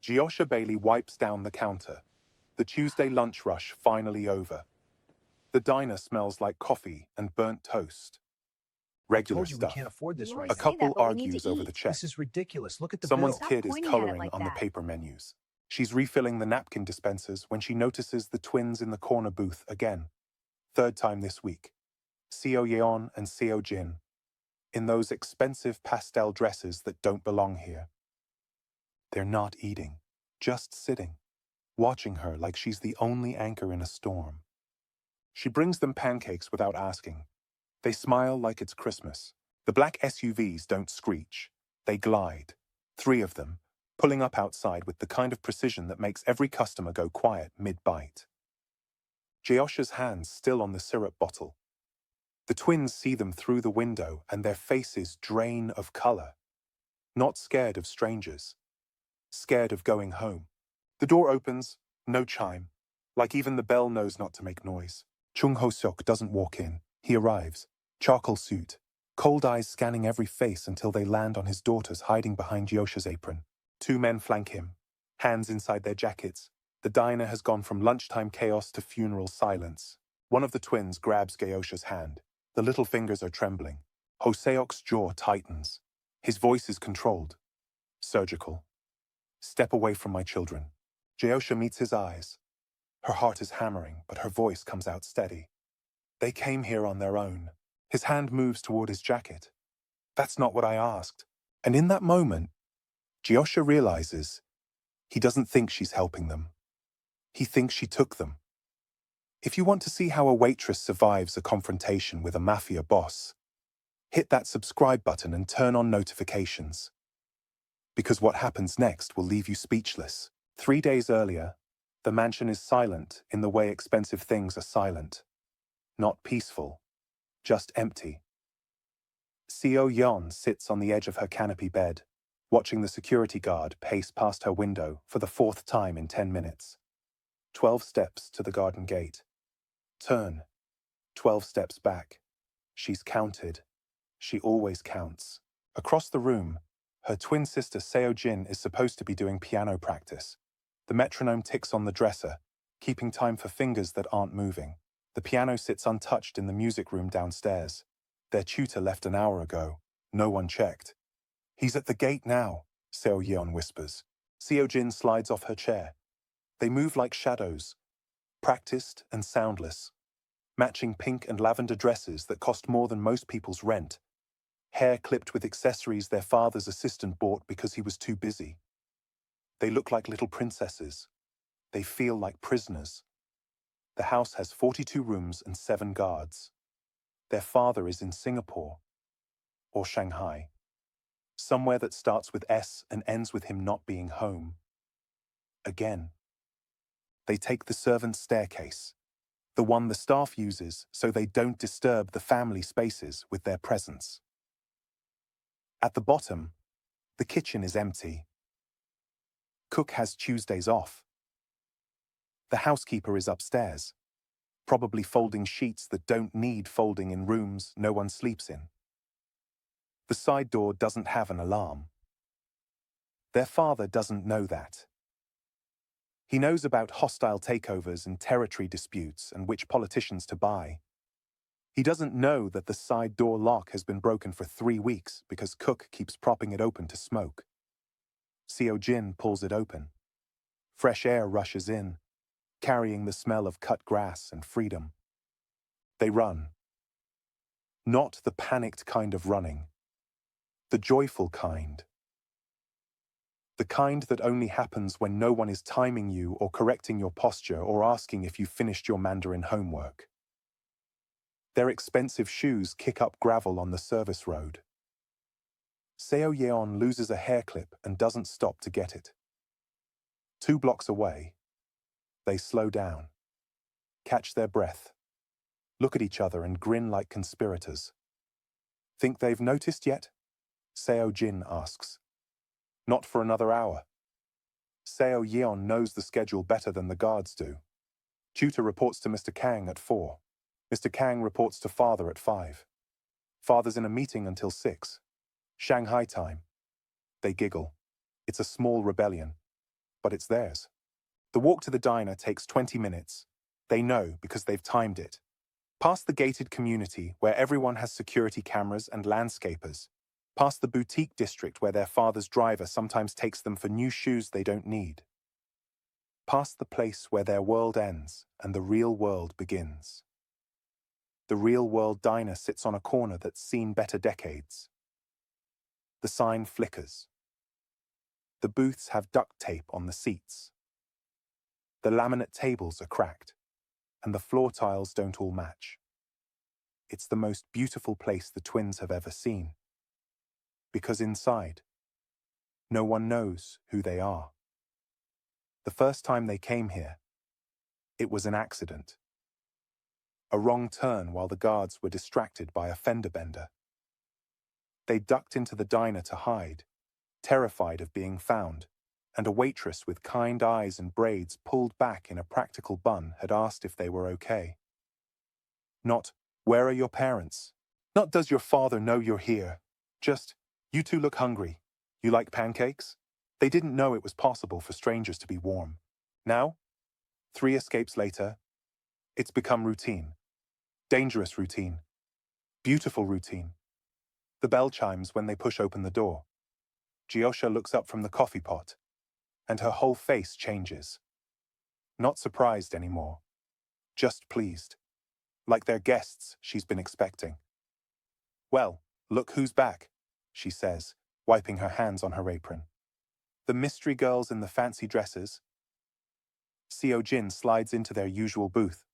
Geosha Bailey wipes down the counter. The Tuesday lunch rush finally over. The diner smells like coffee and burnt toast. Regular I told you stuff. we can't afford this right A now. couple argues over the check. This is ridiculous. Look at the Someone's bill. kid is pointing at it coloring like on the that. paper menus. She's refilling the napkin dispensers when she notices the twins in the corner booth again. Third time this week. Seo Yeon and Seo Jin. In those expensive pastel dresses that don't belong here. They're not eating, just sitting, watching her like she's the only anchor in a storm. She brings them pancakes without asking. They smile like it's Christmas. The black SUVs don't screech. They glide. 3 of them, pulling up outside with the kind of precision that makes every customer go quiet mid-bite. Geosha's hands still on the syrup bottle. The twins see them through the window and their faces drain of color. Not scared of strangers. Scared of going home. The door opens, no chime. Like even the bell knows not to make noise. Chung Ho-seok doesn't walk in. He arrives. Charcoal suit. Cold eyes scanning every face until they land on his daughters hiding behind Geosha's apron. 2 men flank him. Hands inside their jackets. The diner has gone from lunchtime chaos to funeral silence. One of the twins grabs Geosha's hand. The little fingers are trembling. Ho-seok's jaw tightens. His voice is controlled. Surgical. Step away from my children. Geosha meets his eyes. Her heart is hammering, but her voice comes out steady. They came here on their own. His hand moves toward his jacket. That's not what I asked. And in that moment, Geosha realizes he doesn't think she's helping them. He thinks she took them. If you want to see how a waitress survives a confrontation with a mafia boss, hit that subscribe button and turn on notifications. Because what happens next will leave you speechless. 3 days earlier, the mansion is silent in the way expensive things are silent. Not peaceful, just empty. Seo Yeon sits on the edge of her canopy bed, watching the security guard pace past her window for the 4th time in 10 minutes. 12 steps to the garden gate. Turn. 12 steps back. She's counted. She always counts. Across the room, her twin sister Seo Jin is supposed to be doing piano practice. The metronome ticks on the dresser, keeping time for fingers that aren't moving. The piano sits untouched in the music room downstairs. Their tutor left an hour ago. No one checked. He's at the gate now, Seo Yeon whispers. Seo Jin slides off her chair. They move like shadows, practiced and soundless, matching pink and lavender dresses that cost more than most people's rent, hair clipped with accessories their father's assistant bought because he was too busy. They look like little princesses. They feel like prisoners. The house has 42 rooms and 7 guards. Their father is in Singapore or Shanghai, somewhere that starts with S and ends with him not being home. Again. They take the servants' staircase, the one the staff uses so they don't disturb the family spaces with their presence. At the bottom, the kitchen is empty. Cook has Tuesdays off. The housekeeper is upstairs, probably folding sheets that don't need folding in rooms no one sleeps in. The side door doesn't have an alarm. Their father doesn't know that. He knows about hostile takeovers and territory disputes and which politicians to buy. He doesn't know that the side door lock has been broken for 3 weeks because Cook keeps propping it open to smoke. Seo Jin pulls it open. Fresh air rushes in, carrying the smell of cut grass and freedom. They run. Not the panicked kind of running. The joyful kind. The kind that only happens when no one is timing you or correcting your posture or asking if you finished your Mandarin homework. Their expensive shoes kick up gravel on the service road. Seo Yeon loses a hair clip and doesn't stop to get it. 2 blocks away, they slow down, catch their breath, look at each other and grin like conspirators. Think they've noticed yet? Seo Jin asks. Not for another hour. Seo Yeon knows the schedule better than the guards do. Tutor reports to Mr. Kang at 4. Mr. Kang reports to father at 5. Father's in a meeting until 6. Shanghai time. They giggle. It's a small rebellion. but it's theirs. The walk to the diner takes 20 minutes. They know because they've timed it. Past the gated community where everyone has security cameras and landscapers. Past the boutique district where their father's driver sometimes takes them for new shoes they don't need. Past the place where their world ends and the real world begins. The real world diner sits on a corner that's seen better decades. The sign flickers. The booths have duct tape on the seats. The laminate tables are cracked, and the floor tiles don't all match. It's the most beautiful place the twins have ever seen. Because inside, no one knows who they are. The first time they came here, it was an accident. A wrong turn while the guards were distracted by a fender bender. They ducked into the diner to hide, terrified of being found, and a waitress with kind eyes and braids pulled back in a practical bun had asked if they were okay. Not, "Where are your parents?" Not, "Does your father know you're here?" Just, "You two look hungry. You like pancakes?" They didn't know it was possible for strangers to be warm. Now, 3 escapes later, it's become routine. Dangerous routine. Beautiful routine. The bell chimes when they push open the door. Geosha looks up from the coffee pot, and her whole face changes. Not surprised anymore. Just pleased. Like they're guests she's been expecting. "Well, look who's back," she says, wiping her hands on her apron. The mystery girls in the fancy dresses. Seo Jin slides into their usual booth.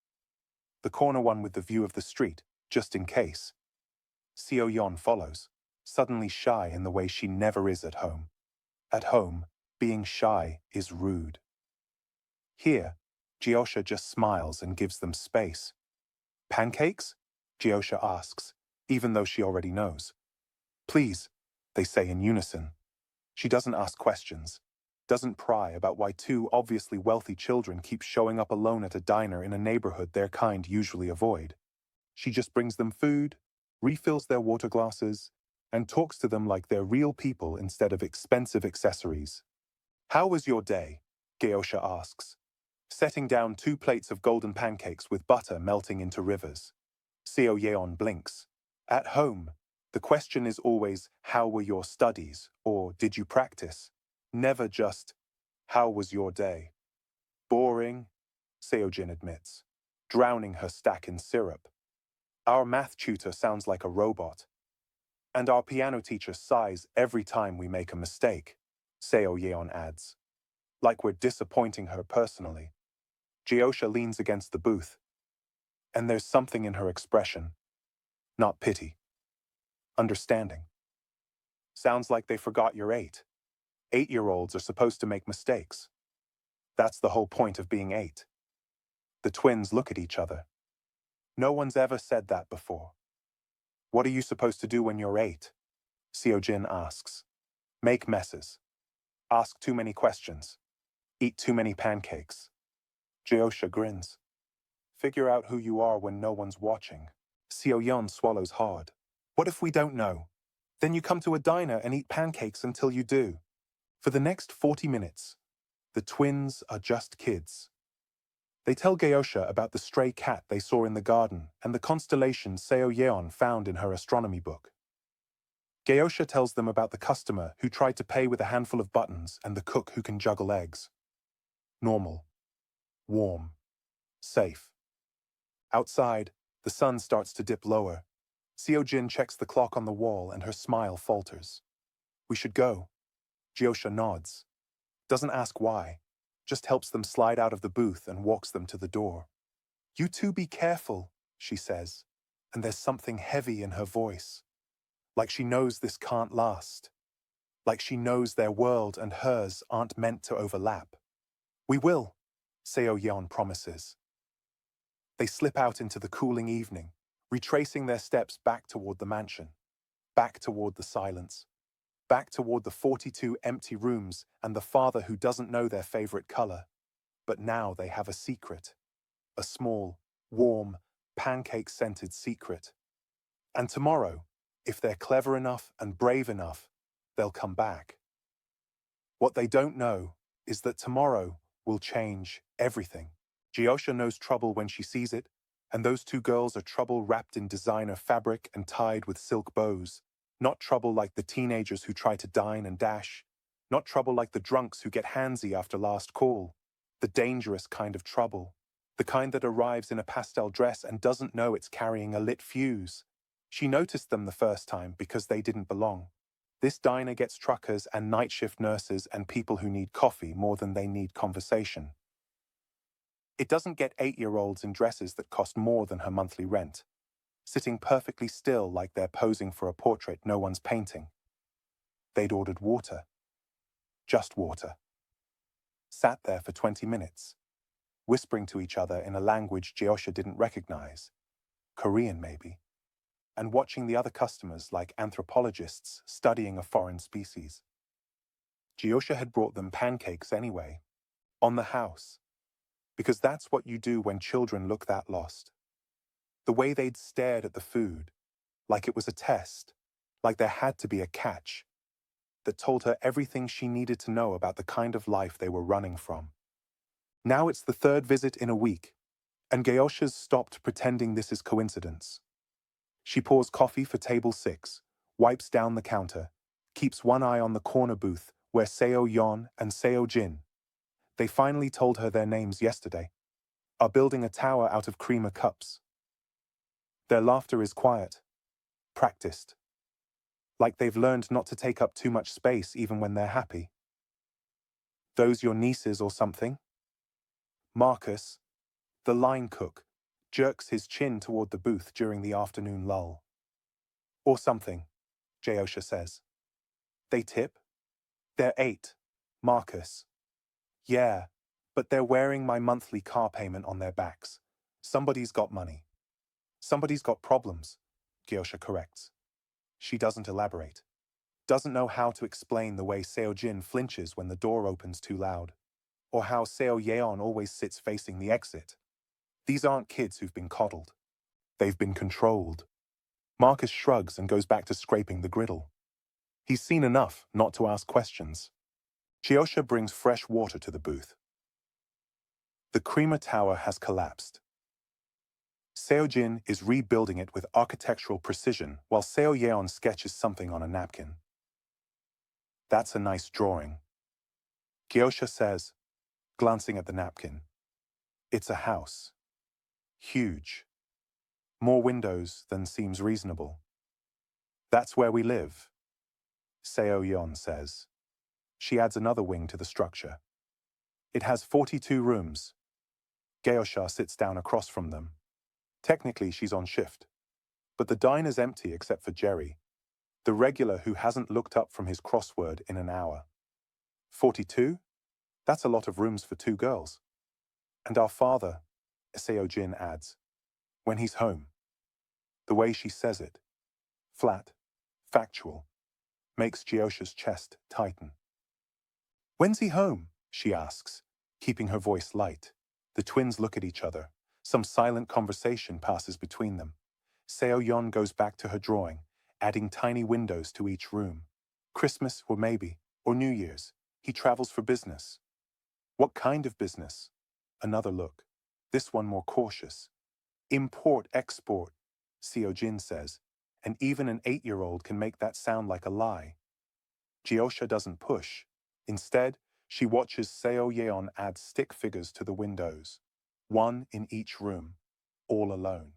The corner one with the view of the street, just in case. Seo Yeon follows, suddenly shy in the way she never is at home. At home, being shy is rude. Here, Geosha just smiles and gives them space. "Pancakes?" Geosha asks, even though she already knows. "Please," they say in unison. She doesn't ask questions, doesn't pry about why 2 obviously wealthy children keep showing up alone at a diner in a neighborhood their kind usually avoid. She just brings them food, refills their water glasses, and talks to them like they're real people instead of expensive accessories. "How was your day?" Geosha asks, setting down 2 plates of golden pancakes with butter melting into rivers. Seo Yeon blinks. At home, the question is always, "How were your studies?" or "Did you practice?" Never just, "How was your day?" "Boring," Seo Jin admits, drowning her stack in syrup. "Our math tutor sounds like a robot. And our piano teacher sighs every time we make a mistake," Seo Yeon adds. Like we're disappointing her personally. Geosha leans against the booth. And there's something in her expression. Not pity. Understanding. "Sounds like they forgot you're 8. 8-year-olds are supposed to make mistakes. That's the whole point of being 8. The twins look at each other. No one's ever said that before. "What are you supposed to do when you're 8? Seo Jin asks. "Make messes. Ask too many questions. Eat too many pancakes." Geosha grins. "Figure out who you are when no one's watching." Seo Yeon swallows hard. "What if we don't know? Then you come to a diner and eat pancakes until you do." For the next 40 minutes, the twins are just kids. They tell Geosha about the stray cat they saw in the garden and the constellation Seo Yeon found in her astronomy book. Geosha tells them about the customer who tried to pay with a handful of buttons and the cook who can juggle eggs. Normal. Warm. Safe. Outside, the sun starts to dip lower. Seo Jin checks the clock on the wall and her smile falters. "We should go." Geosha nods. Doesn't ask why. Just helps them slide out of the booth and walks them to the door. "You two be careful," she says, and there's something heavy in her voice. Like she knows this can't last. Like she knows their world and hers aren't meant to overlap. "We will," Seo Yeon promises. They slip out into the cooling evening, retracing their steps back toward the mansion, back toward the silence, back toward the 42 empty rooms and the father who doesn't know their favorite color. But now they have a secret. A small, warm, pancake-scented secret. And tomorrow, if they're clever enough and brave enough, they'll come back. What they don't know is that tomorrow will change everything. Geosha knows trouble when she sees it, and those two girls are trouble wrapped in designer fabric and tied with silk bows. Not trouble like the teenagers who try to dine and dash. Not trouble like the drunks who get handsy after last call. The dangerous kind of trouble. The kind that arrives in a pastel dress and doesn't know it's carrying a lit fuse. She noticed them the first time because they didn't belong. This diner gets truckers and night shift nurses and people who need coffee more than they need conversation. It doesn't get 8-year-olds in dresses that cost more than her monthly rent, sitting perfectly still like they're posing for a portrait no one's painting. They'd ordered water. Just water. Sat there for 20 minutes, whispering to each other in a language Geosha didn't recognize, Korean maybe, and watching the other customers like anthropologists studying a foreign species. Geosha had brought them pancakes anyway, on the house, because that's what you do when children look that lost. The way they'd stared at the food, like it was a test, like there had to be a catch, that told her everything she needed to know about the kind of life they were running from. Now it's the third visit in a week, and Geosha's stopped pretending this is coincidence. She pours coffee for table 6, wipes down the counter, keeps one eye on the corner booth where Seo Yeon and Seo Jin, they finally told her their names yesterday, are building a tower out of creamer cups. Their laughter is quiet, practiced, like they've learned not to take up too much space even when they're happy. Those your nieces or something? Marcus, the line cook, jerks his chin toward the booth during the afternoon lull. Or something, Geosha says. They tip? They're 8, Marcus. Yeah, but they're wearing my monthly car payment on their backs. Somebody's got money. Somebody's got problems, Geosha corrects. She doesn't elaborate. Doesn't know how to explain the way Seo Jin flinches when the door opens too loud, or how Seo Yeon always sits facing the exit. These aren't kids who've been coddled. They've been controlled. Marcus shrugs and goes back to scraping the griddle. He's seen enough not to ask questions. Geosha brings fresh water to the booth. The creamer tower has collapsed. Seo Jin is rebuilding it with architectural precision while Seo Yeon sketches something on a napkin. That's a nice drawing, Geosha says, glancing at the napkin. It's a house. Huge. More windows than seems reasonable. That's where we live, Seo Yeon says. She adds another wing to the structure. It has 42 rooms. Geosha sits down across from them. Technically, she's on shift. But the diner's empty except for Jerry, the regular who hasn't looked up from his crossword in an hour. 42? That's a lot of rooms for 2 girls. And our father, Seo Jin adds, when he's home. The way she says it, flat, factual, makes Geosha's chest tighten. When's he home? She asks, keeping her voice light. The twins look at each other. Some silent conversation passes between them. Seo Yeon goes back to her drawing, adding tiny windows to each room. Christmas, or maybe, or New Year's. He travels for business. What kind of business? Another look. This one more cautious. Import-export, Seo Jin says, and even an 8-year-old can make that sound like a lie. Geosha doesn't push. Instead, she watches Seo Yeon add stick figures to the windows, one in each room, all alone.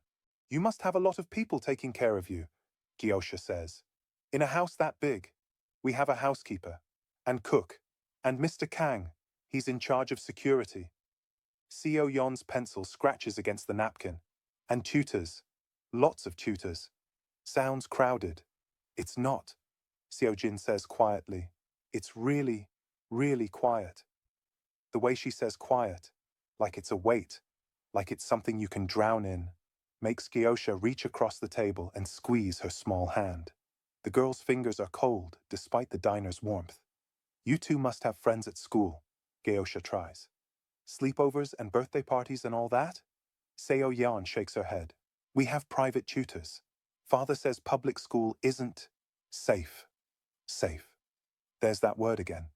You must have a lot of people taking care of you, Geosha says. In a house that big, we have a housekeeper, and cook, and Mr. Kang, he's in charge of security. Seo Yeon's pencil scratches against the napkin. And tutors, lots of tutors. Sounds crowded. It's not, Seo Jin says quietly. It's really, really quiet. The way she says quiet, like it's a weight, like it's something you can drown in, makes Geosha reach across the table and squeeze her small hand. The girl's fingers are cold, despite the diner's warmth. You two must have friends at school, Geosha tries. Sleepovers and birthday parties and all that? Seo Yeon shakes her head. We have private tutors. Father says public school isn't safe. Safe. There's that word again.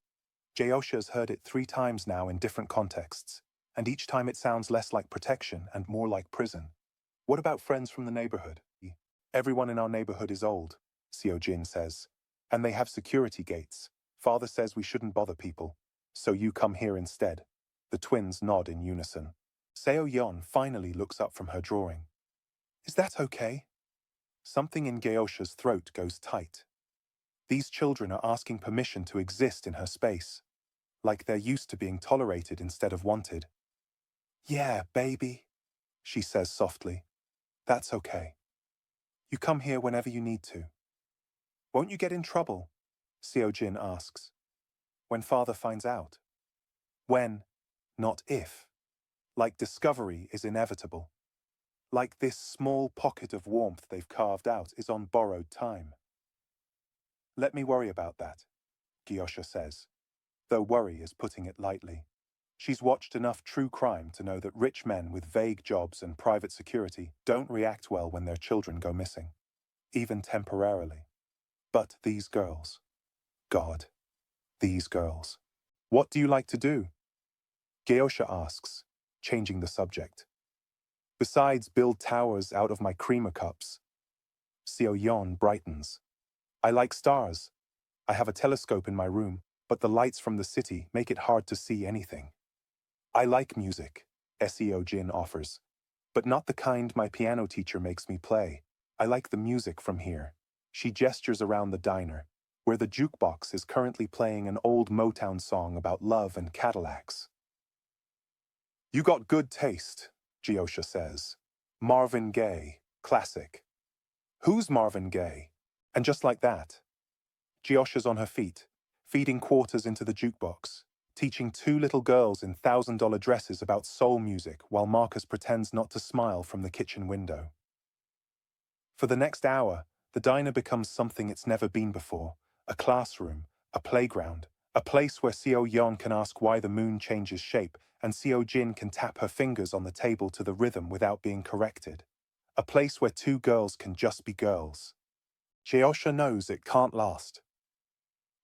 Geosha's heard it 3 times now in different contexts, and each time it sounds less like protection and more like prison. What about friends from the neighborhood? Everyone in our neighborhood is old, Seo-jin says, and they have security gates. Father says we shouldn't bother people, so you come here instead. The twins nod in unison. Seo-yeon finally looks up from her drawing. Is that okay? Something in Geosha's throat goes tight. These children are asking permission to exist in her space, like they're used to being tolerated instead of wanted. Yeah, baby, she says softly. That's okay. You come here whenever you need to. Won't you get in trouble? Seo-jin asks. When father finds out. When, not if. Like discovery is inevitable. Like this small pocket of warmth they've carved out is on borrowed time. Let me worry about that, Geosha says, though worry is putting it lightly. She's watched enough true crime to know that rich men with vague jobs and private security don't react well when their children go missing, even temporarily. But these girls. God, these girls. What do you like to do? Geosha asks, changing the subject. Besides build towers out of my creamer cups. Seo-yeon brightens. I like stars. I have a telescope in my room, but the lights from the city make it hard to see anything. I like music, Seo-jin offers, but not the kind my piano teacher makes me play. I like the music from here. She gestures around the diner, where the jukebox is currently playing an old Motown song about love and Cadillacs. You got good taste, Geosha says. Marvin Gaye, classic. Who's Marvin Gaye? And just like that, Geosha's on her feet, feeding quarters into the jukebox, teaching 2 little girls in $1,000 dresses about soul music while Marcus pretends not to smile from the kitchen window. For the next hour, the diner becomes something it's never been before, a classroom, a playground, a place where Seo-yeon can ask why the moon changes shape and Seo-jin can tap her fingers on the table to the rhythm without being corrected. A place where 2 girls can just be girls. Geosha knows it can't last.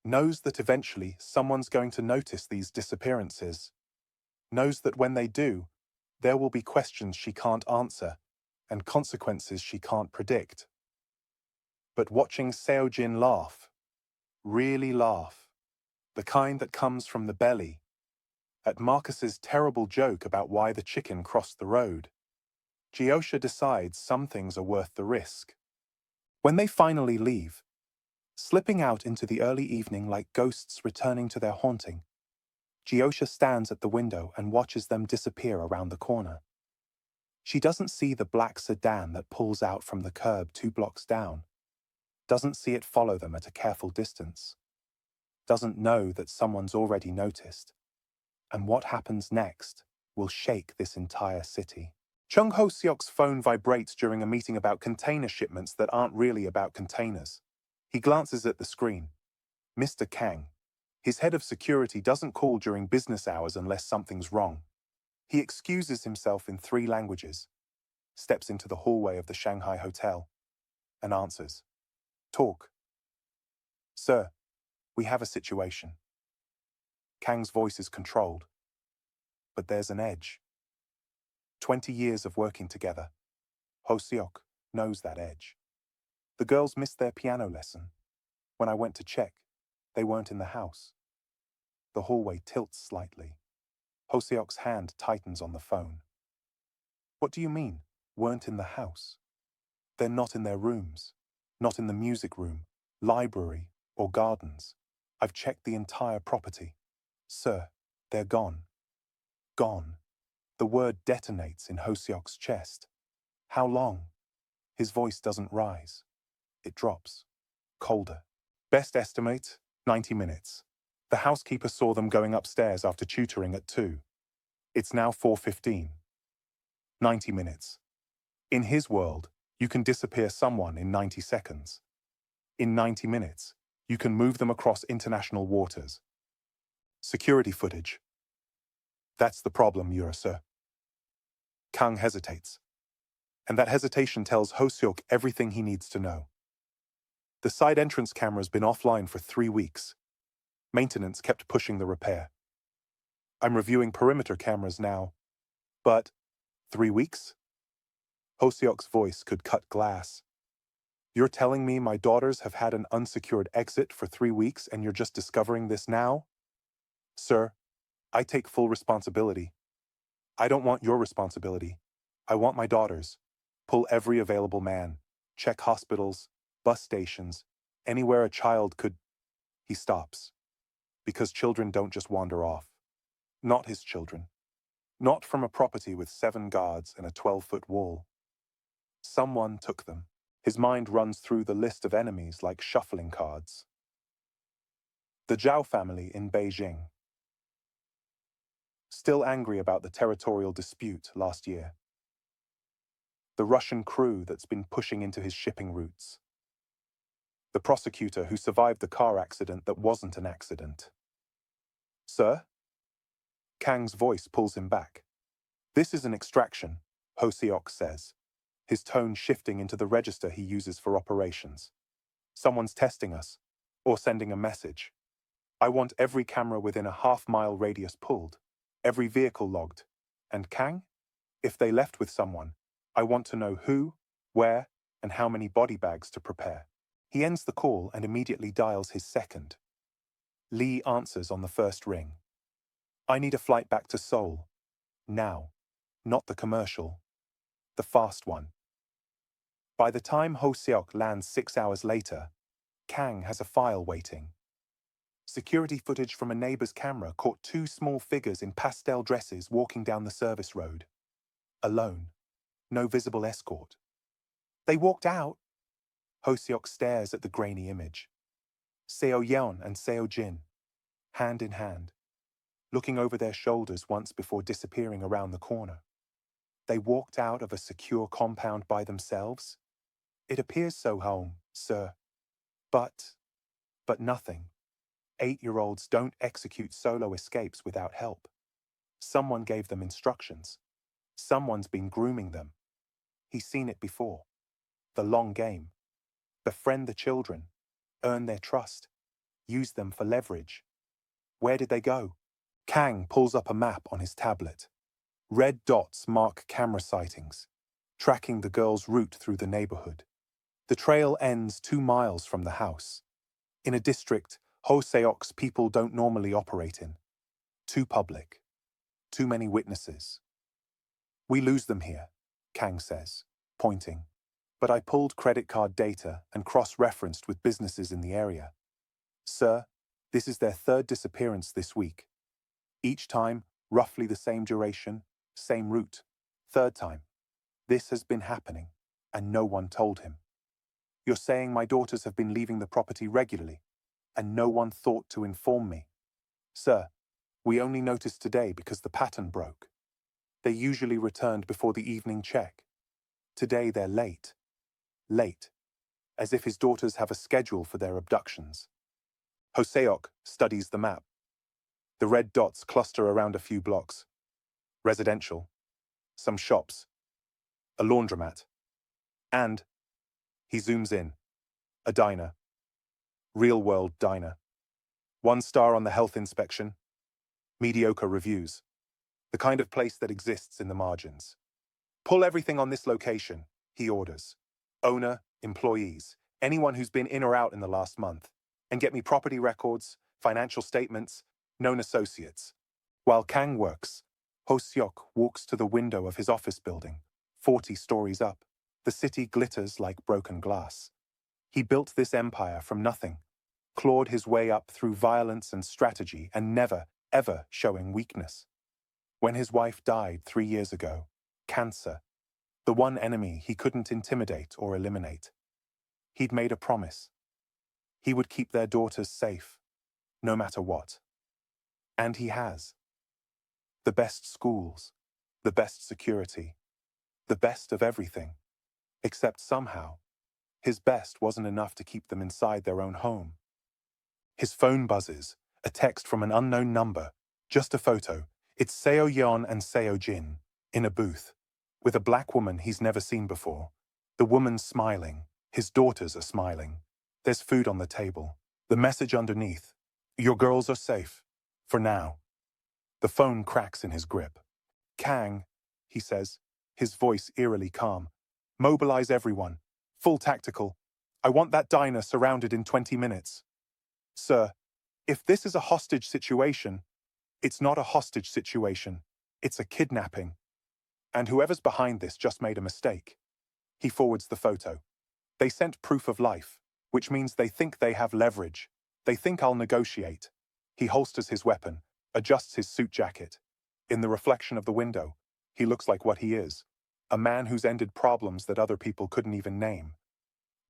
Knows that eventually someone's going to notice these disappearances. Knows that when they do, there will be questions she can't answer and consequences she can't predict. But watching Seo-jin laugh, really laugh, the kind that comes from the belly, at Marcus's terrible joke about why the chicken crossed the road, Geosha decides some things are worth the risk. When they finally leave, slipping out into the early evening like ghosts returning to their haunting, Geosha stands at the window and watches them disappear around the corner. She doesn't see the black sedan that pulls out from the curb 2 blocks down, doesn't see it follow them at a careful distance, doesn't know that someone's already noticed, and what happens next will shake this entire city. Chung Ho-seok's phone vibrates during a meeting about container shipments that aren't really about containers. He glances at the screen. Mr. Kang. His head of security doesn't call during business hours unless something's wrong. He excuses himself in 3 languages, steps into the hallway of the Shanghai hotel, and answers. Talk. Sir, we have a situation. Kang's voice is controlled, but there's an edge. 20 years of working together. Ho-seok knows that edge. The girls missed their piano lesson. When I went to check, they weren't in the house. The hallway tilts slightly. Ho-seok's hand tightens on the phone. What do you mean, weren't in the house? They're not in their rooms, not in the music room, library, or gardens. I've checked the entire property. Sir, they're gone. Gone. The word detonates in Ho-seok's chest. How long? His voice doesn't rise. It drops. Colder. Best estimate, 90 minutes. The housekeeper saw them going upstairs after tutoring at 2. It's now 4:15. 90 minutes. In his world, you can disappear someone in 90 seconds. In 90 minutes, you can move them across international waters. Security footage. That's the problem, Sir. Kang hesitates. And that hesitation tells Ho-seok everything he needs to know. The side entrance camera's been offline for 3 weeks. Maintenance kept pushing the repair. I'm reviewing perimeter cameras now. But 3 weeks? Hoseok's voice could cut glass. You're telling me my daughters have had an unsecured exit for 3 weeks and you're just discovering this now? Sir, I take full responsibility. I don't want your responsibility. I want my daughters. Pull every available man. Check hospitals, bus stations, anywhere a child could... He stops. Because children don't just wander off. Not his children. Not from a property with 7 guards and a 12-foot wall. Someone took them. His mind runs through the list of enemies like shuffling cards. The Zhao family in Beijing. Still angry about the territorial dispute last year. The Russian crew that's been pushing into his shipping routes. The prosecutor who survived the car accident that wasn't an accident. Sir? Kang's voice pulls him back. This is an extraction, Hoseok says, his tone shifting into the register he uses for operations. Someone's testing us, or sending a message. I want every camera within a half-mile radius pulled, every vehicle logged. And Kang? If they left with someone, I want to know who, where, and how many body bags to prepare. He ends the call and immediately dials his second. Lee answers on the first ring. I need a flight back to Seoul. Now. Not the commercial. The fast one. By the time Hoseok lands 6 hours later, Kang has a file waiting. Security footage from a neighbor's camera caught 2 small figures in pastel dresses walking down the service road. Alone. No visible escort. They walked out. Hoseok stares at the grainy image. Seo Yeon and Seo Jin, hand in hand, looking over their shoulders once before disappearing around the corner. They walked out of a secure compound by themselves? It appears so, home, sir. But nothing. 8-year-olds don't execute solo escapes without help. Someone gave them instructions. Someone's been grooming them. He's seen it before. The long game. Befriend the children. Earn their trust. Use them for leverage. Where did they go? Kang pulls up a map on his tablet. Red dots mark camera sightings, tracking the girl's route through the neighborhood. The trail ends 2 miles from the house, in a district Hoseok's people don't normally operate in. Too public. Too many witnesses. We lose them here, Kang says, pointing. But I pulled credit card data and cross-referenced with businesses in the area. Sir, this is their 3rd disappearance this week. Each time, roughly the same duration, same route. 3rd time. This has been happening, and no one told him. You're saying my daughters have been leaving the property regularly, and no one thought to inform me. Sir, we only noticed today because the pattern broke. They usually returned before the evening check. Today they're late. Late. As if his daughters have a schedule for their abductions. Hoseok studies the map. The red dots cluster around a few blocks. Residential. Some shops. A laundromat. And, he zooms in, a diner. Real-world diner. 1 star on the health inspection. Mediocre reviews. The kind of place that exists in the margins. Pull everything on this location, he orders. Owner, employees, anyone who's been in or out in the last month. And get me property records, financial statements, known associates. While Kang works, Hoseok walks to the window of his office building, 40 stories up. The city glitters like broken glass. He built this empire from nothing, clawed his way up through violence and strategy, and never, ever showing weakness. When his wife died 3 years ago, cancer, the one enemy he couldn't intimidate or eliminate, he'd made a promise. He would keep their daughters safe, no matter what. And he has. The best schools, the best security, the best of everything. Except somehow, his best wasn't enough to keep them inside their own home. His phone buzzes, a text from an unknown number, just a photo. It's Seo Yeon and Seo Jin, in a booth, with a black woman he's never seen before. The woman's smiling, his daughters are smiling. There's food on the table. The message underneath, Your girls are safe. For now. The phone cracks in his grip. Kang, he says, his voice eerily calm. Mobilize everyone. Full tactical. I want that diner surrounded in 20 minutes. Sir, if this is a hostage situation, it's not a hostage situation. It's a kidnapping. And whoever's behind this just made a mistake. He forwards the photo. They sent proof of life, which means they think they have leverage. They think I'll negotiate. He holsters his weapon, adjusts his suit jacket. In the reflection of the window, he looks like what he is, a man who's ended problems that other people couldn't even name.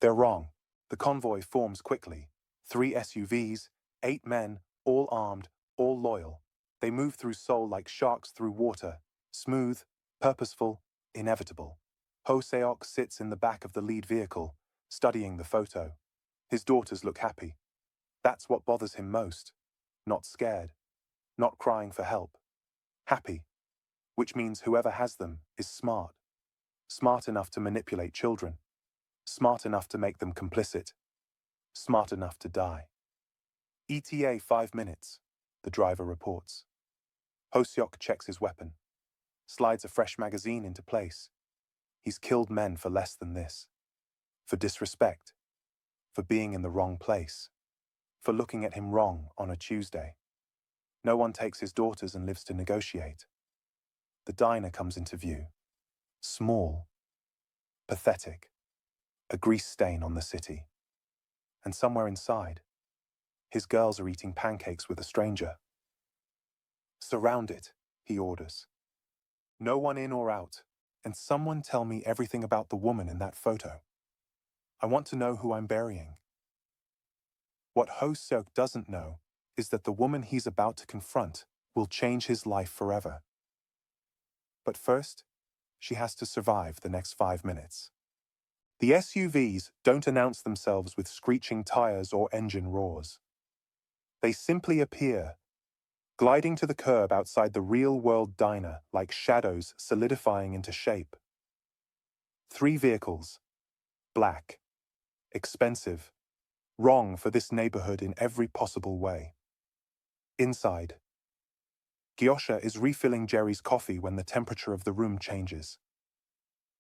They're wrong. The convoy forms quickly. 3 SUVs, 8 men, all armed, all loyal. They move through Seoul like sharks through water, smooth, purposeful, inevitable. Ho Seok sits in the back of the lead vehicle, studying the photo. His daughters look happy. That's what bothers him most. Not scared. Not crying for help. Happy. Which means whoever has them is smart. Smart enough to manipulate children. Smart enough to make them complicit. Smart enough to die. ETA 5 minutes, the driver reports. Ho-seok checks his weapon. Slides a fresh magazine into place. He's killed men for less than this. For disrespect. For being in the wrong place. For looking at him wrong on a Tuesday. No one takes his daughters and lives to negotiate. The diner comes into view. Small. Pathetic. A grease stain on the city. And somewhere inside, his girls are eating pancakes with a stranger. Surround it, he orders. No one in or out, and someone tell me everything about the woman in that photo. I want to know who I'm burying. What Ho-seok doesn't know is that the woman he's about to confront will change his life forever. But first, she has to survive the next 5 minutes. The SUVs don't announce themselves with screeching tires or engine roars. They simply appear, gliding to the curb outside the real-world diner like shadows solidifying into shape. 3 vehicles. Black. Expensive. Wrong for this neighborhood in every possible way. Inside. Geosha is refilling Jerry's coffee when the temperature of the room changes.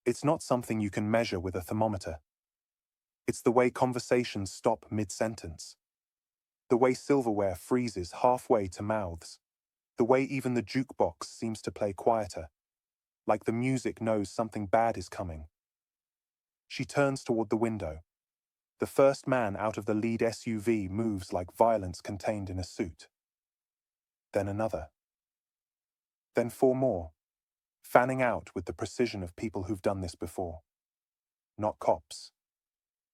It's not something you can measure with a thermometer. It's the way conversations stop mid-sentence. The way silverware freezes halfway to mouths. The way even the jukebox seems to play quieter, like the music knows something bad is coming. She turns toward the window. The first man out of the lead SUV moves like violence contained in a suit. Then another. Then 4 more, fanning out with the precision of people who've done this before. Not cops.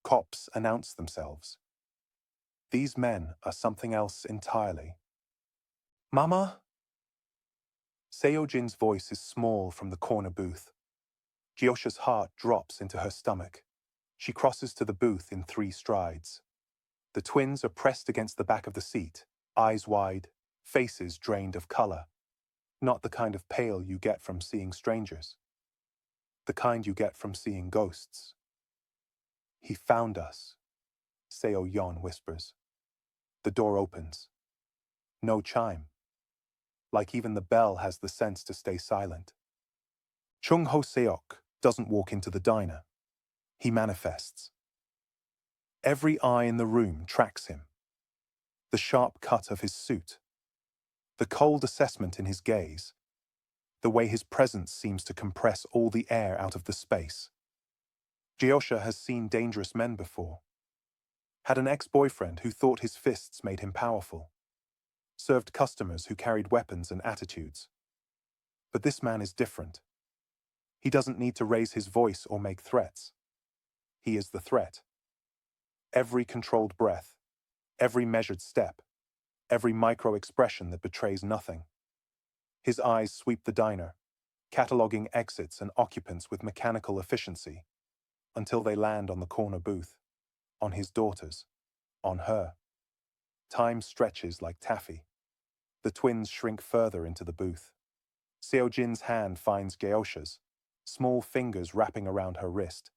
Cops announce themselves. These men are something else entirely. Mama? Seo-jin's voice is small from the corner booth. Geosha's heart drops into her stomach. She crosses to the booth in 3 strides. The twins are pressed against the back of the seat, eyes wide, faces drained of color. Not the kind of pale you get from seeing strangers. The kind you get from seeing ghosts. He found us, Seo-yeon whispers. The door opens. No chime. Like even the bell has the sense to stay silent. Chung Ho-seok doesn't walk into the diner. He manifests. Every eye in the room tracks him. The sharp cut of his suit. The cold assessment in his gaze. The way his presence seems to compress all the air out of the space. Geosha has seen dangerous men before. Had an ex-boyfriend who thought his fists made him powerful. Served customers who carried weapons and attitudes. But this man is different. He doesn't need to raise his voice or make threats. He is the threat. Every controlled breath, every measured step, every micro-expression that betrays nothing. His eyes sweep the diner, cataloging exits and occupants with mechanical efficiency, until they land on the corner booth, on his daughters, on her. Time stretches like taffy. The twins shrink further into the booth. Seo-jin's hand finds Geosha's, small fingers wrapping around her wrist.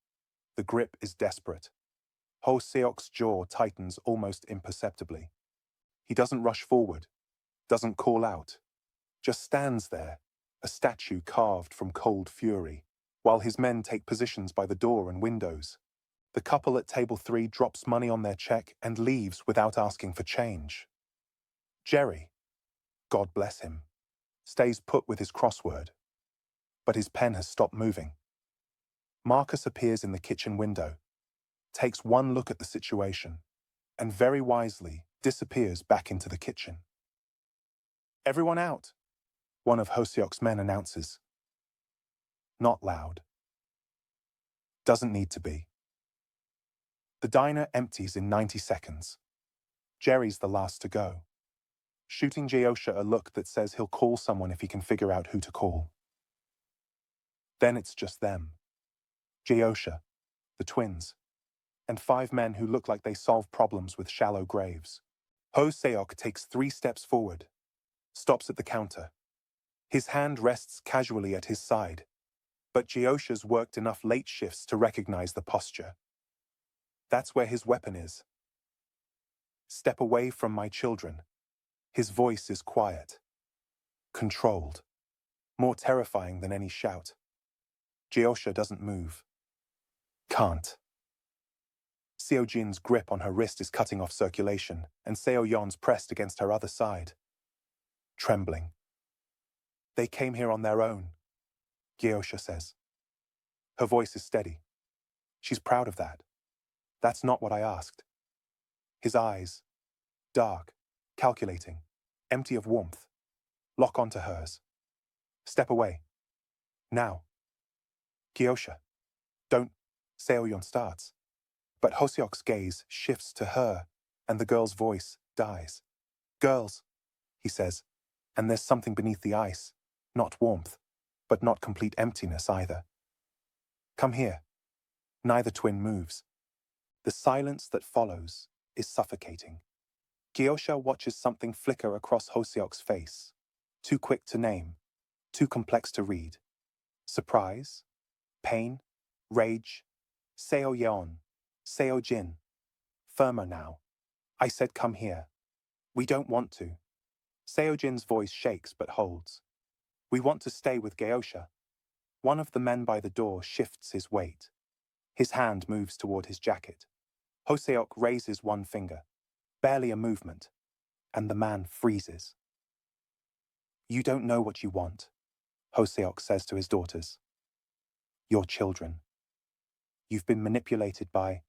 The grip is desperate. Ho-seok's jaw tightens almost imperceptibly. He doesn't rush forward, doesn't call out, just stands there, a statue carved from cold fury, while his men take positions by the door and windows. The couple at table 3 drops money on their check and leaves without asking for change. Jerry, God bless him, stays put with his crossword, but his pen has stopped moving. Marcus appears in the kitchen window, takes one look at the situation, and very wisely disappears back into the kitchen. Everyone out, one of Hoseok's men announces. Not loud. Doesn't need to be. The diner empties in 90 seconds. Jerry's the last to go, shooting Geosha a look that says he'll call someone if he can figure out who to call. Then it's just them. Geosha, the twins, and 5 men who look like they solve problems with shallow graves. Hoseok takes 3 steps forward, stops at the counter. His hand rests casually at his side, but Geosha's worked enough late shifts to recognize the posture. That's where his weapon is. Step away from my children. His voice is quiet, controlled, more terrifying than any shout. Geosha doesn't move. Can't. Seo-jin's grip on her wrist is cutting off circulation, and Seo-yeon's pressed against her other side. Trembling. They came here on their own, Geosha says. Her voice is steady. She's proud of that. That's not what I asked. His eyes, dark, calculating, empty of warmth, lock onto hers. Step away. Now. Geosha, don't, Seo-yeon starts. But Hoseok's gaze shifts to her, and the girl's voice dies. Girls, he says, and there's something beneath the ice, not warmth, but not complete emptiness either. Come here. Neither twin moves. The silence that follows is suffocating. Geosha watches something flicker across Hoseok's face, too quick to name, too complex to read. Surprise, pain, rage, Seo-yeon, Seo-jin. Firmer now. I said come here. We don't want to. Seo-jin's voice shakes but holds. We want to stay with Geosha. One of the men by the door shifts his weight. His hand moves toward his jacket. Hoseok raises one finger, barely a movement, and the man freezes. You don't know what you want, Hoseok says to his daughters. Your children. You've been manipulated by...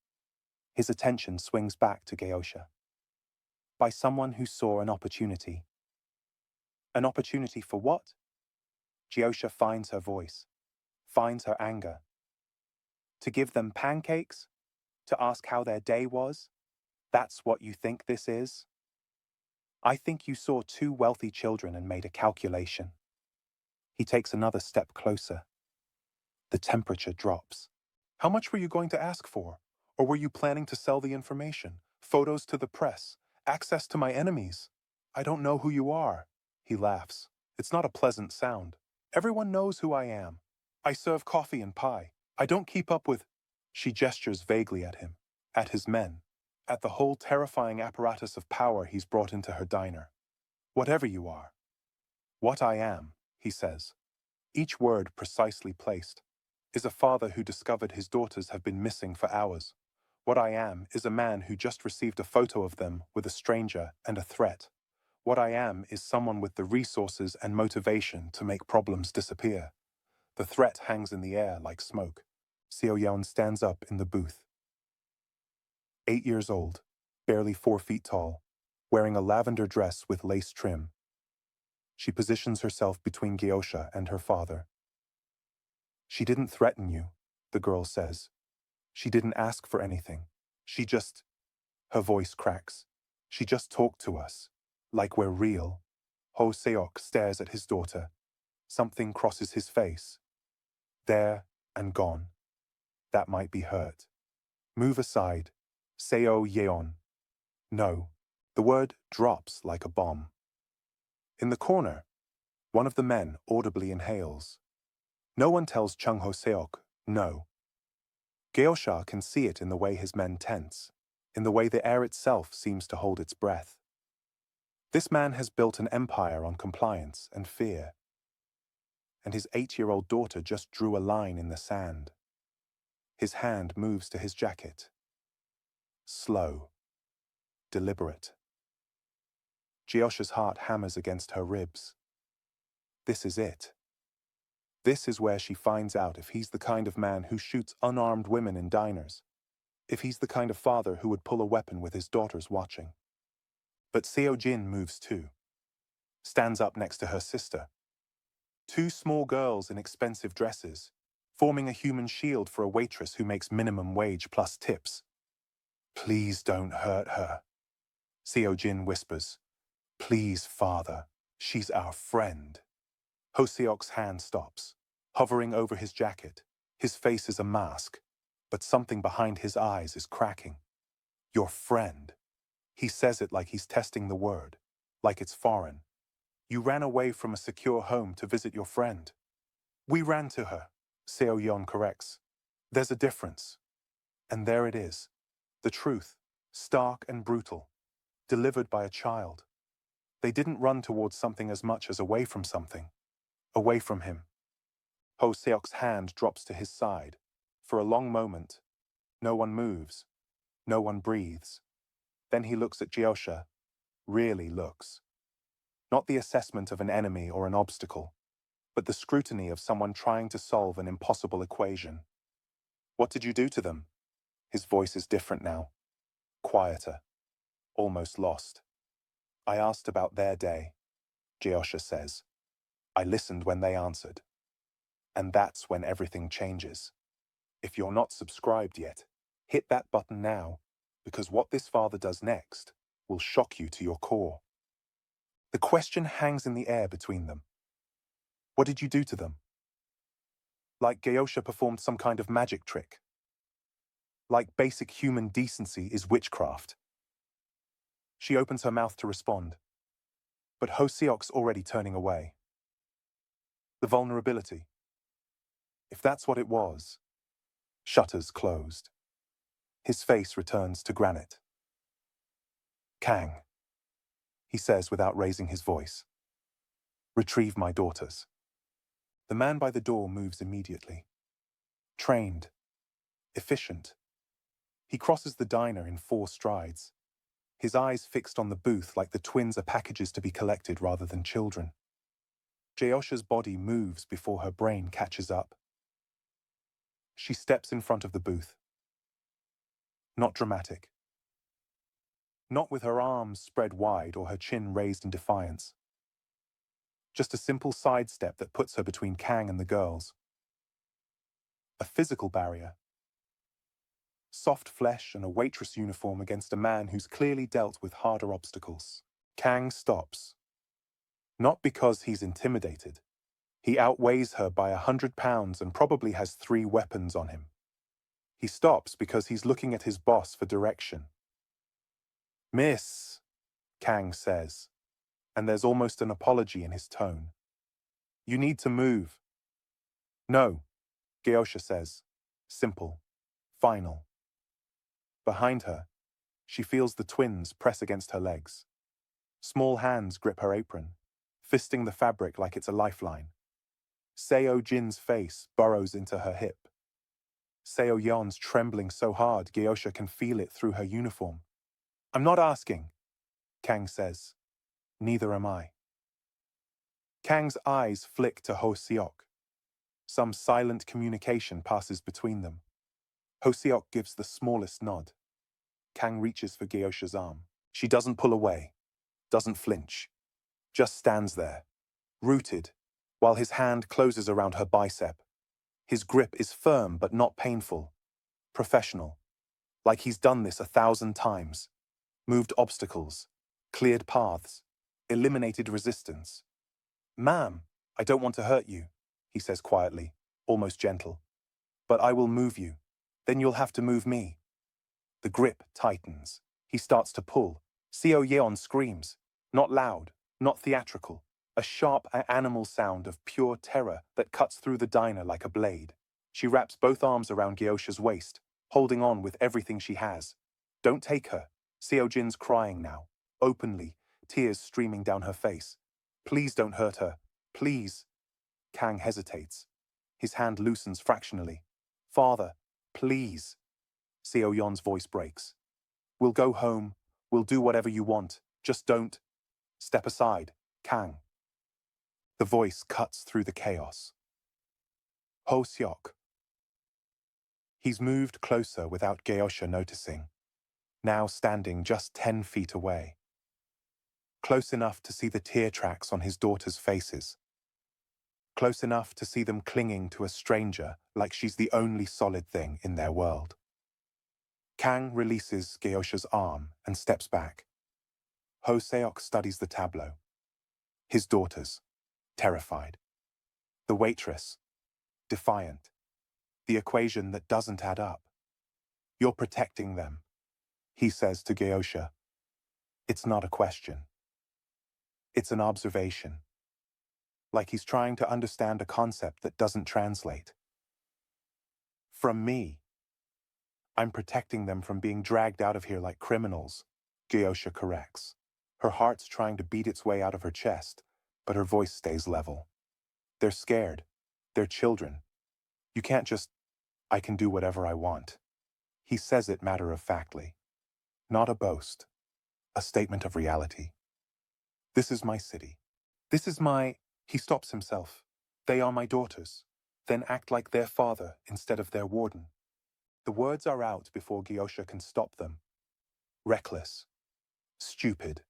His attention swings back to Geosha. By someone who saw an opportunity. An opportunity for what? Geosha finds her voice, finds her anger. To give them pancakes? To ask how their day was? That's what you think this is? I think you saw 2 wealthy children and made a calculation. He takes another step closer. The temperature drops. How much were you going to ask for? Or were you planning to sell the information? Photos to the press? Access to my enemies? I don't know who you are. He laughs. It's not a pleasant sound. Everyone knows who I am. I serve coffee and pie. I don't keep up with... She gestures vaguely at him, at his men, at the whole terrifying apparatus of power he's brought into her diner. Whatever you are. What I am, he says, each word precisely placed, is a father who discovered his daughters have been missing for hours. What I am is a man who just received a photo of them with a stranger and a threat. What I am is someone with the resources and motivation to make problems disappear. The threat hangs in the air like smoke. Seo-yeon stands up in the booth. 8 years old, barely 4 feet tall, wearing a lavender dress with lace trim. She positions herself between Geosha and her father. She didn't threaten you, the girl says. She didn't ask for anything. She just... Her voice cracks. She just talked to us, like we're real. Hoseok stares at his daughter. Something crosses his face. There and gone. That might be hurt. Move aside. Seo-yeon. No. The word drops like a bomb. In the corner, one of the men audibly inhales. No one tells Chung Hoseok no. Geosha can see it in the way his men tense, in the way the air itself seems to hold its breath. This man has built an empire on compliance and fear, and his 8-year-old daughter just drew a line in the sand. His hand moves to his jacket. Slow. Deliberate. Geosha's heart hammers against her ribs. This is it. This is where she finds out if he's the kind of man who shoots unarmed women in diners, if he's the kind of father who would pull a weapon with his daughters watching. But Seo Jin moves too, stands up next to her sister. 2 small girls in expensive dresses, forming a human shield for a waitress who makes minimum wage plus tips. Please don't hurt her, Seo Jin whispers. Please, father, she's our friend. Ho Seok's hand stops, hovering over his jacket. His face is a mask, but something behind his eyes is cracking. Your friend. He says it like he's testing the word, like it's foreign. You ran away from a secure home to visit your friend. We ran to her, Seo Yeon corrects. There's a difference. And there it is. The truth, stark and brutal, delivered by a child. They didn't run towards something as much as away from something. Away from him. Ho Seok's hand drops to his side. For a long moment, no one moves. No one breathes. Then he looks at Geosha. Really looks. Not the assessment of an enemy or an obstacle, but the scrutiny of someone trying to solve an impossible equation. What did you do to them? His voice is different now. Quieter. Almost lost. I asked about their day, Geosha says. I listened when they answered. And that's when everything changes. If you're not subscribed yet, hit that button now, because what this father does next will shock you to your core. The question hangs in the air between them. What did you do to them? Like Geosha performed some kind of magic trick. Like basic human decency is witchcraft. She opens her mouth to respond, but Ho Seok's already turning away. The vulnerability. If that's what it was, shutters closed. His face returns to granite. Kang, he says without raising his voice. Retrieve my daughters. The man by the door moves immediately. Trained. Efficient. He crosses the diner in 4 strides. His eyes fixed on the booth like the twins are packages to be collected rather than children. Geosha's body moves before her brain catches up. She steps in front of the booth. Not dramatic. Not with her arms spread wide or her chin raised in defiance. Just a simple sidestep that puts her between Kang and the girls. A physical barrier. Soft flesh and a waitress uniform against a man who's clearly dealt with harder obstacles. Kang stops. Not because he's intimidated. He outweighs her by 100 pounds and probably has 3 weapons on him. He stops because he's looking at his boss for direction. Miss, Kang says, and there's almost an apology in his tone. You need to move. No, Geosha says. Simple. Final. Behind her, she feels the twins press against her legs. Small hands grip her apron, fisting the fabric like it's a lifeline. Seo Jin's face burrows into her hip. Seo Yeon's trembling so hard Geosha can feel it through her uniform. I'm not asking, Kang says. Neither am I. Kang's eyes flick to Ho Seok. Some silent communication passes between them. Ho Seok gives the smallest nod. Kang reaches for Geosha's arm. She doesn't pull away, doesn't flinch, just stands there, rooted, while his hand closes around her bicep. His grip is firm but not painful, professional, like he's done this 1,000 times, moved obstacles, cleared paths, eliminated resistance. Ma'am, I don't want to hurt you, he says quietly, almost gentle. But I will move you. Then you'll have to move me. The grip tightens. He starts to pull. Seo Yeon screams. Not loud, not theatrical. A sharp animal sound of pure terror that cuts through the diner like a blade. She wraps both arms around Geosha's waist, holding on with everything she has. Don't take her. Seo Jin's crying now, openly, tears streaming down her face. Please don't hurt her. Please. Kang hesitates. His hand loosens fractionally. Father, please. Seo Yon's voice breaks. We'll go home. We'll do whatever you want. Just don't. Step aside, Kang. The voice cuts through the chaos. Ho Seok. He's moved closer without Geosha noticing, now standing just 10 feet away. Close enough to see the tear tracks on his daughter's faces. Close enough to see them clinging to a stranger like she's the only solid thing in their world. Kang releases Geosha's arm and steps back. Ho Seok studies the tableau. His daughters, terrified. The waitress, defiant. The equation that doesn't add up. You're protecting them, he says to Geosha. It's not a question. It's an observation. Like he's trying to understand a concept that doesn't translate. From me. I'm protecting them from being dragged out of here like criminals, Geosha corrects. Her heart's trying to beat its way out of her chest, but her voice stays level. They're scared. They're children. You can't just, I can do whatever I want. He says it matter-of-factly. Not a boast. A statement of reality. This is my city. This is my... He stops himself. They are my daughters. Then act like their father instead of their warden. The words are out before Geosha can stop them. Reckless. Stupid.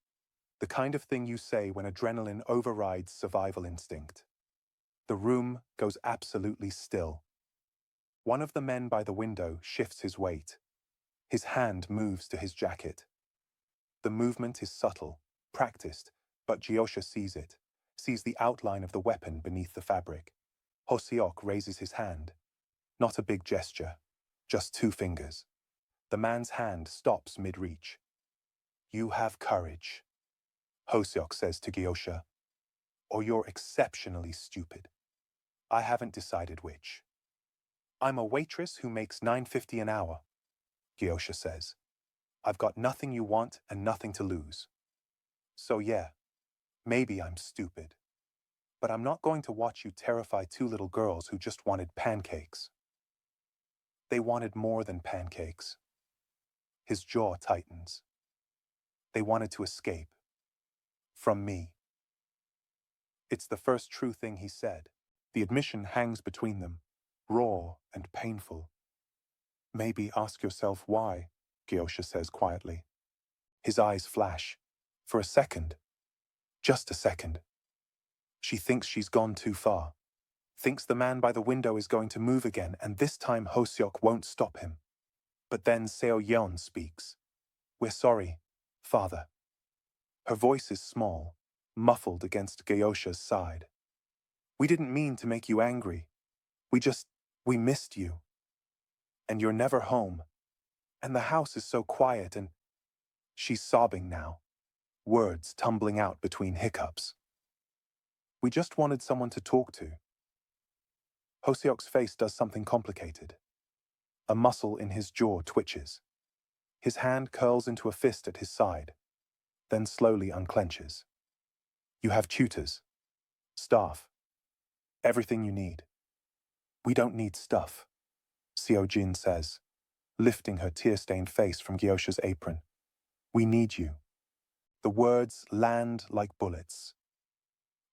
The kind of thing you say when adrenaline overrides survival instinct. The room goes absolutely still. One of the men by the window shifts his weight. His hand moves to his jacket. The movement is subtle, practiced, but Geosha sees it, sees the outline of the weapon beneath the fabric. Ho Seok raises his hand. Not a big gesture, just 2 fingers. The man's hand stops mid-reach. You have courage, Ho Seok says to Geosha, or you're exceptionally stupid. I haven't decided which. I'm a waitress who makes $9.50 an hour, Geosha says. I've got nothing you want and nothing to lose. So yeah, maybe I'm stupid. But I'm not going to watch you terrify 2 little girls who just wanted pancakes. They wanted more than pancakes. His jaw tightens. They wanted to escape. From me. It's the first true thing he said. The admission hangs between them, raw and painful. Maybe ask yourself why, Geosha says quietly. His eyes flash. For a second. Just a second. She thinks she's gone too far. Thinks the man by the window is going to move again, and this time Ho Seok won't stop him. But then Seo Yeon speaks. We're sorry, father. Her voice is small, muffled against Geosha's side. We didn't mean to make you angry. We missed you. And you're never home. And the house is so quiet and... She's sobbing now, words tumbling out between hiccups. We just wanted someone to talk to. Ho Seok's face does something complicated. A muscle in his jaw twitches. His hand curls into a fist at his side, then slowly unclenches. You have tutors, staff, everything you need. We don't need stuff, Seo Jin says, lifting her tear-stained face from Geosha's apron. We need you. The words land like bullets.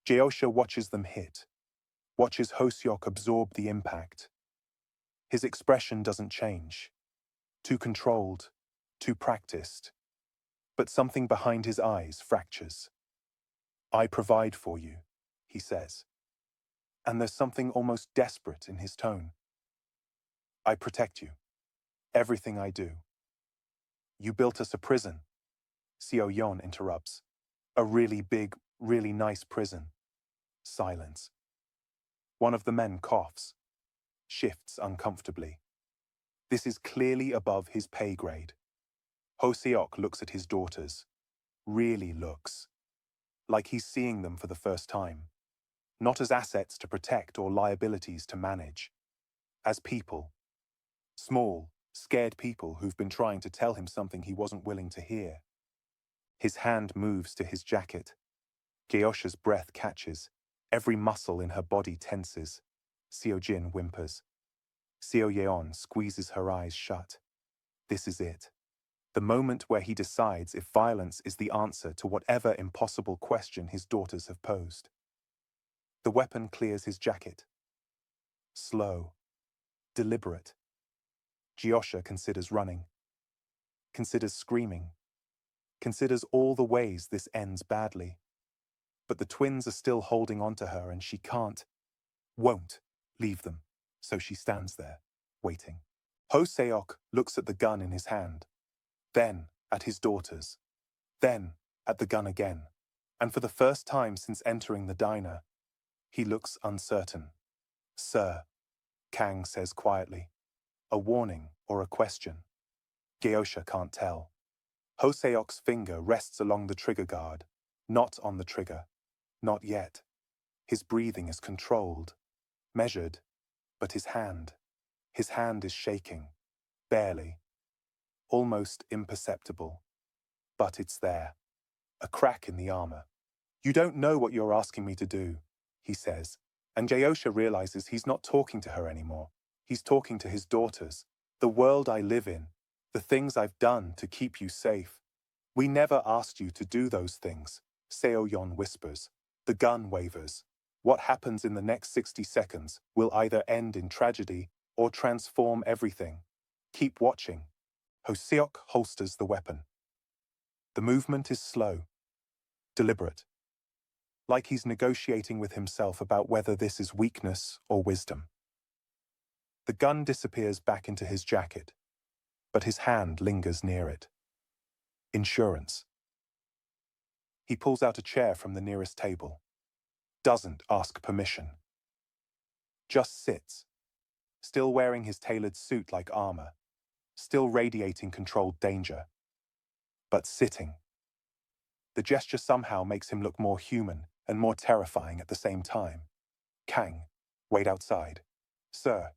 Geosha watches them hit, watches Ho Seok absorb the impact. His expression doesn't change. Too controlled, too practiced. But something behind his eyes fractures. I provide for you, he says. And there's something almost desperate in his tone. I protect you. Everything I do. You built us a prison, Seo Yeon interrupts. A really big, really nice prison. Silence. One of the men coughs, shifts uncomfortably. This is clearly above his pay grade. Ho Seok looks at his daughters. Really looks. Like he's seeing them for the first time. Not as assets to protect or liabilities to manage. As people. Small, scared people who've been trying to tell him something he wasn't willing to hear. His hand moves to his jacket. Geosha's breath catches. Every muscle in her body tenses. Seo-jin whimpers. Seo-yeon squeezes her eyes shut. This is it. The moment where he decides if violence is the answer to whatever impossible question his daughters have posed. The weapon clears his jacket. Slow. Deliberate. Geosha considers running. Considers screaming. Considers all the ways this ends badly. But the twins are still holding on to her and she won't leave them. So she stands there, waiting. Ho-seok looks at the gun in his hand, then at his daughters, then at the gun again. And for the first time since entering the diner, he looks uncertain. Sir, Kang says quietly. A warning or a question? Geosha can't tell. Ho-seok's finger rests along the trigger guard, not on the trigger. Not yet. His breathing is controlled, measured, but his hand is shaking, barely, almost imperceptible. But it's there, a crack in the armor. You don't know what you're asking me to do, he says, and Geosha realizes he's not talking to her anymore. He's talking to his daughters, the world I live in, the things I've done to keep you safe. We never asked you to do those things, Seo-yeon whispers. The gun wavers. What happens in the next 60 seconds will either end in tragedy or transform everything. Keep watching. Ho-seok holsters the weapon. The movement is slow, deliberate, like he's negotiating with himself about whether this is weakness or wisdom. The gun disappears back into his jacket, but his hand lingers near it. Insurance. He pulls out a chair from the nearest table. Doesn't ask permission. Just sits, still wearing his tailored suit like armor, still radiating controlled danger, but sitting. The gesture somehow makes him look more human and more terrifying at the same time. Kang, wait outside. Sir,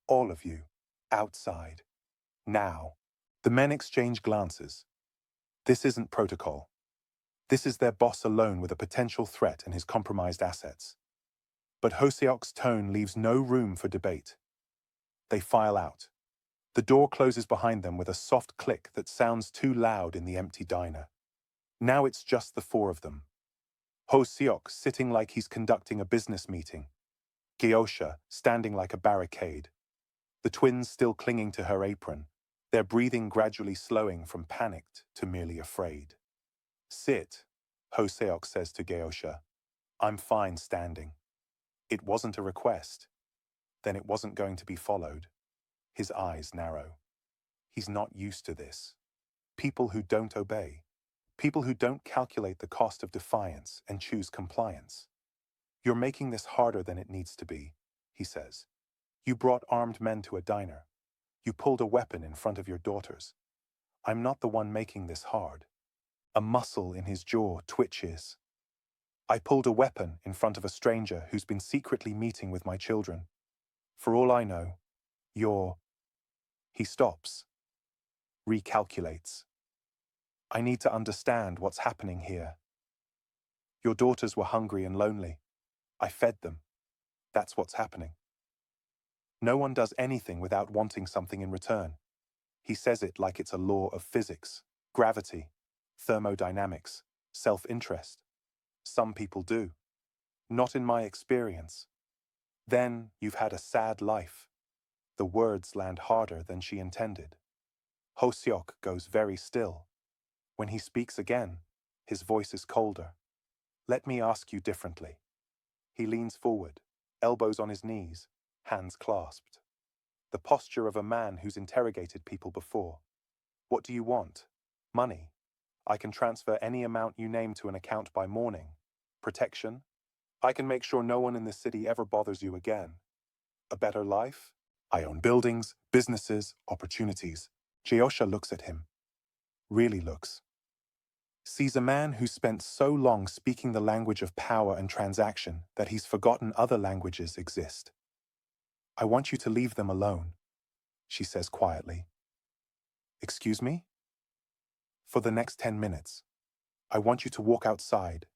all of you, outside. Now. The men exchange glances. This isn't protocol. This is their boss alone with a potential threat in his compromised assets. But Ho-seok's tone leaves no room for debate. They file out. The door closes behind them with a soft click that sounds too loud in the empty diner. Now it's just the four of them. Ho-seok sitting like he's conducting a business meeting. Geosha standing like a barricade. The twins still clinging to her apron, their breathing gradually slowing from panicked to merely afraid. Sit, Ho-seok says to Geosha. I'm fine standing. It wasn't a request. Then it wasn't going to be followed. His eyes narrow. He's not used to this. People who don't obey. People who don't calculate the cost of defiance and choose compliance. You're making this harder than it needs to be, he says. You brought armed men to a diner. You pulled a weapon in front of your daughters. I'm not the one making this hard. A muscle in his jaw twitches. I pulled a weapon in front of a stranger who's been secretly meeting with my children. For all I know, you're... He stops. Recalculates. I need to understand what's happening here. Your daughters were hungry and lonely. I fed them. That's what's happening. No one does anything without wanting something in return. He says it like it's a law of physics, gravity, thermodynamics, self-interest. Some people do. Not in my experience. Then you've had a sad life. The words land harder than she intended. Ho-seok goes very still. When he speaks again, his voice is colder. Let me ask you differently. He leans forward, elbows on his knees, hands clasped. The posture of a man who's interrogated people before. What do you want? Money. I can transfer any amount you name to an account by morning. Protection. I can make sure no one in this city ever bothers you again. A better life? I own buildings, businesses, opportunities. Geosha looks at him. Really looks. Sees a man who's spent so long speaking the language of power and transaction that he's forgotten other languages exist. I want you to leave them alone, she says quietly. Excuse me? For the next 10 minutes. I want you to walk outside,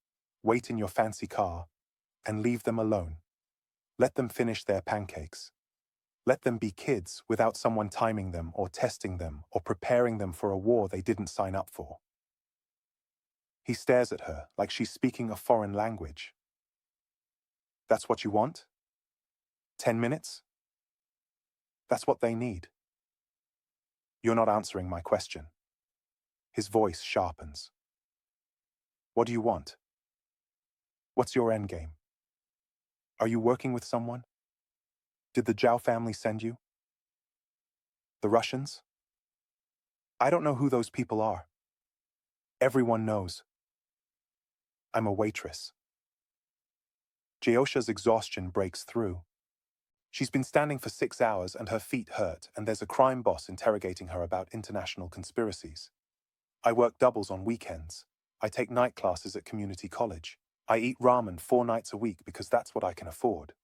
wait in your fancy car, and leave them alone. Let them finish their pancakes. Let them be kids without someone timing them or testing them or preparing them for a war they didn't sign up for. He stares at her like she's speaking a foreign language. That's what you want? 10 minutes? That's what they need. You're not answering my question. His voice sharpens. What do you want? What's your endgame? Are you working with someone? Did the Zhao family send you? The Russians? I don't know who those people are. Everyone knows. I'm a waitress. Geosha's exhaustion breaks through. She's been standing for 6 hours and her feet hurt, and there's a crime boss interrogating her about international conspiracies. I work doubles on weekends. I take night classes at community college. I eat ramen 4 nights a week because that's what I can afford.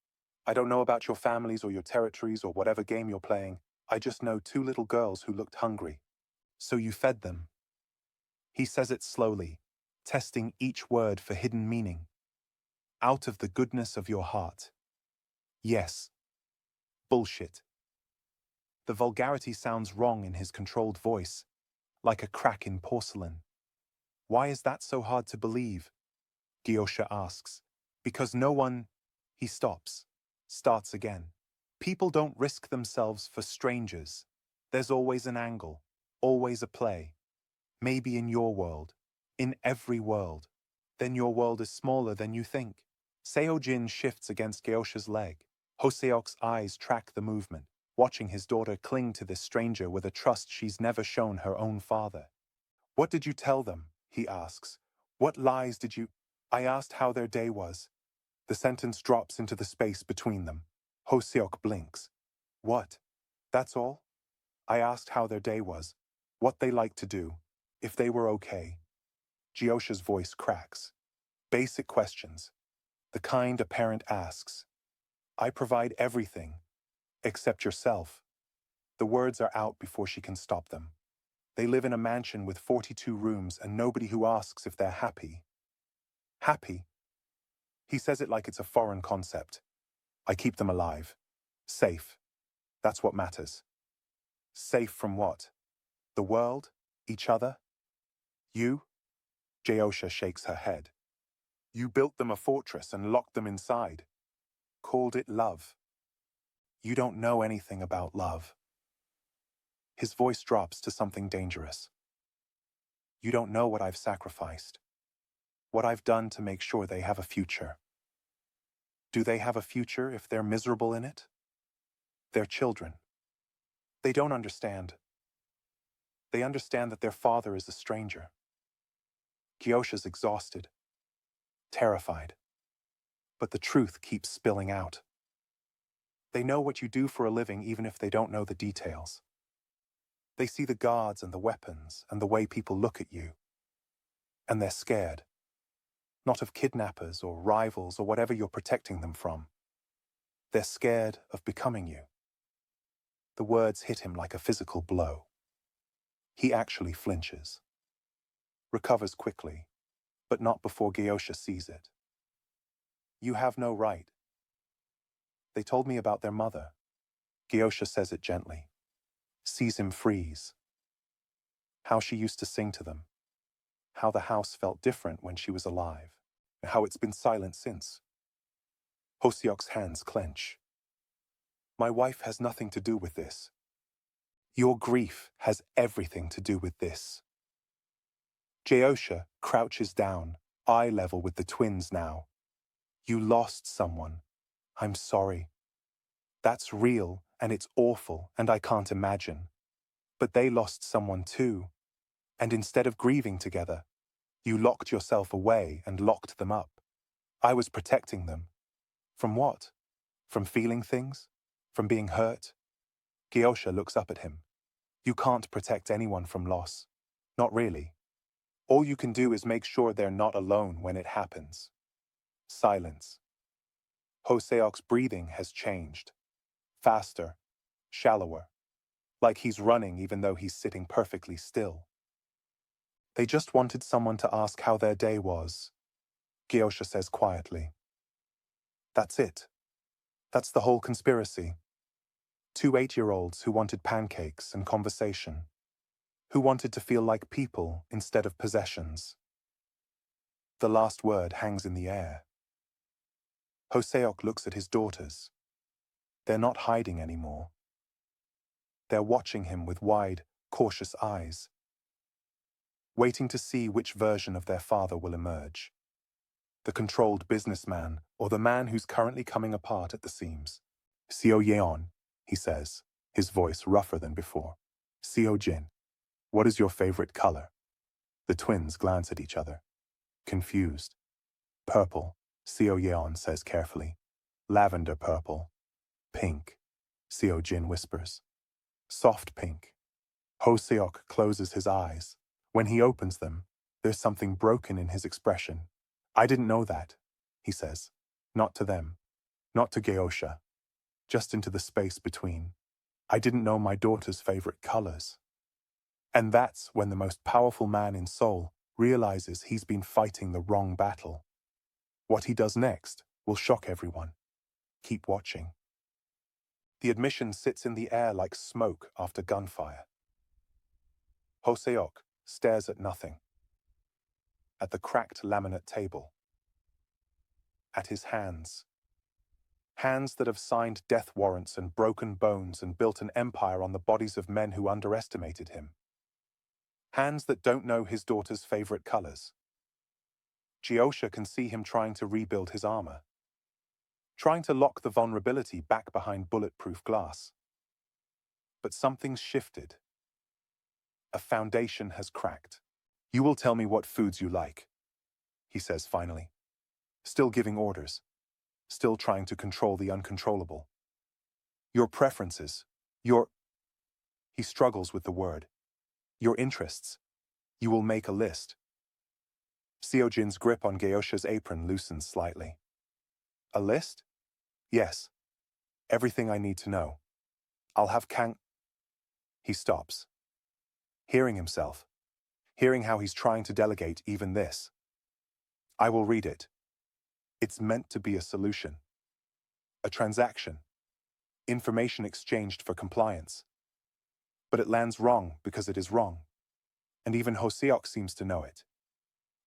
I don't know about your families or your territories or whatever game you're playing. I just know 2 little girls who looked hungry. So you fed them. He says it slowly, testing each word for hidden meaning. Out of the goodness of your heart. Yes. Bullshit. The vulgarity sounds wrong in his controlled voice, like a crack in porcelain. Why is that so hard to believe? Geosha asks. Because no one... He stops, starts again. People don't risk themselves for strangers. There's always an angle, always a play. Maybe in your world, in every world. Then your world is smaller than you think. Seo-jin shifts against Geosha's leg. Hoseok's eyes track the movement, watching his daughter cling to this stranger with a trust she's never shown her own father. What did you tell them? He asks. What lies did you... I asked how their day was. The sentence drops into the space between them. Hoseok blinks. What? That's all? I asked how their day was, what they liked to do, if they were okay. Geosha's voice cracks. Basic questions. The kind a parent asks. I provide everything, except yourself. The words are out before she can stop them. They live in a mansion with 42 rooms and nobody who asks if they're happy. Happy? He says it like it's a foreign concept. I keep them alive. Safe. That's what matters. Safe from what? The world? Each other? You? Geosha shakes her head. You built them a fortress and locked them inside. Called it love. You don't know anything about love. His voice drops to something dangerous. You don't know what I've sacrificed. What I've done to make sure they have a future. Do they have a future if they're miserable in it? They're children. They don't understand. They understand that their father is a stranger. Geosha's exhausted, terrified. But the truth keeps spilling out. They know what you do for a living even if they don't know the details. They see the guards and the weapons and the way people look at you. And they're scared. Not of kidnappers or rivals or whatever you're protecting them from. They're scared of becoming you. The words hit him like a physical blow. He actually flinches. Recovers quickly, but not before Geosha sees it. You have no right. They told me about their mother. Geosha says it gently. Sees him freeze. How she used to sing to them. How the house felt different when she was alive. And how it's been silent since. Hoseok's hands clench. My wife has nothing to do with this. Your grief has everything to do with this. Geosha crouches down, eye level with the twins now. You lost someone. I'm sorry. That's real, and it's awful, and I can't imagine. But they lost someone too. And instead of grieving together, you locked yourself away and locked them up. I was protecting them. From what? From feeling things? From being hurt? Geosha looks up at him. You can't protect anyone from loss. Not really. All you can do is make sure they're not alone when it happens. Silence. Hoseok's breathing has changed. Faster. Shallower. Like he's running even though he's sitting perfectly still. They just wanted someone to ask how their day was, Geosha says quietly. That's it. That's the whole conspiracy. 2 8-year-olds who wanted pancakes and conversation, who wanted to feel like people instead of possessions. The last word hangs in the air. Hoseok looks at his daughters. They're not hiding anymore. They're watching him with wide, cautious eyes, waiting to see which version of their father will emerge. The controlled businessman or the man who's currently coming apart at the seams. Seo Yeon, he says, his voice rougher than before. Seo Jin, what is your favorite color? The twins glance at each other, confused. Purple, Seo Yeon says carefully. Lavender purple. Pink, Seo Jin whispers. Soft pink. Hoseok closes his eyes. When he opens them, there's something broken in his expression. I didn't know that, he says. Not to them. Not to Geosha. Just into the space between. I didn't know my daughter's favorite colors. And that's when the most powerful man in Seoul realizes he's been fighting the wrong battle. What he does next will shock everyone. Keep watching. The admission sits in the air like smoke after gunfire. Hoseok stares at nothing. At the cracked laminate table. At his hands. Hands that have signed death warrants and broken bones and built an empire on the bodies of men who underestimated him. Hands that don't know his daughter's favorite colors. Geosha can see him trying to rebuild his armor. Trying to lock the vulnerability back behind bulletproof glass. But something's shifted. A foundation has cracked. You will tell me what foods you like, he says finally. Still giving orders. Still trying to control the uncontrollable. Your preferences. He struggles with the word. Your interests. You will make a list. Seo Jin's grip on Geosha's apron loosens slightly. A list? Yes. Everything I need to know. I'll have He stops. Hearing himself. Hearing how he's trying to delegate even this. I will read it. It's meant to be a solution. A transaction. Information exchanged for compliance. But it lands wrong because it is wrong. And even Hoseok seems to know it.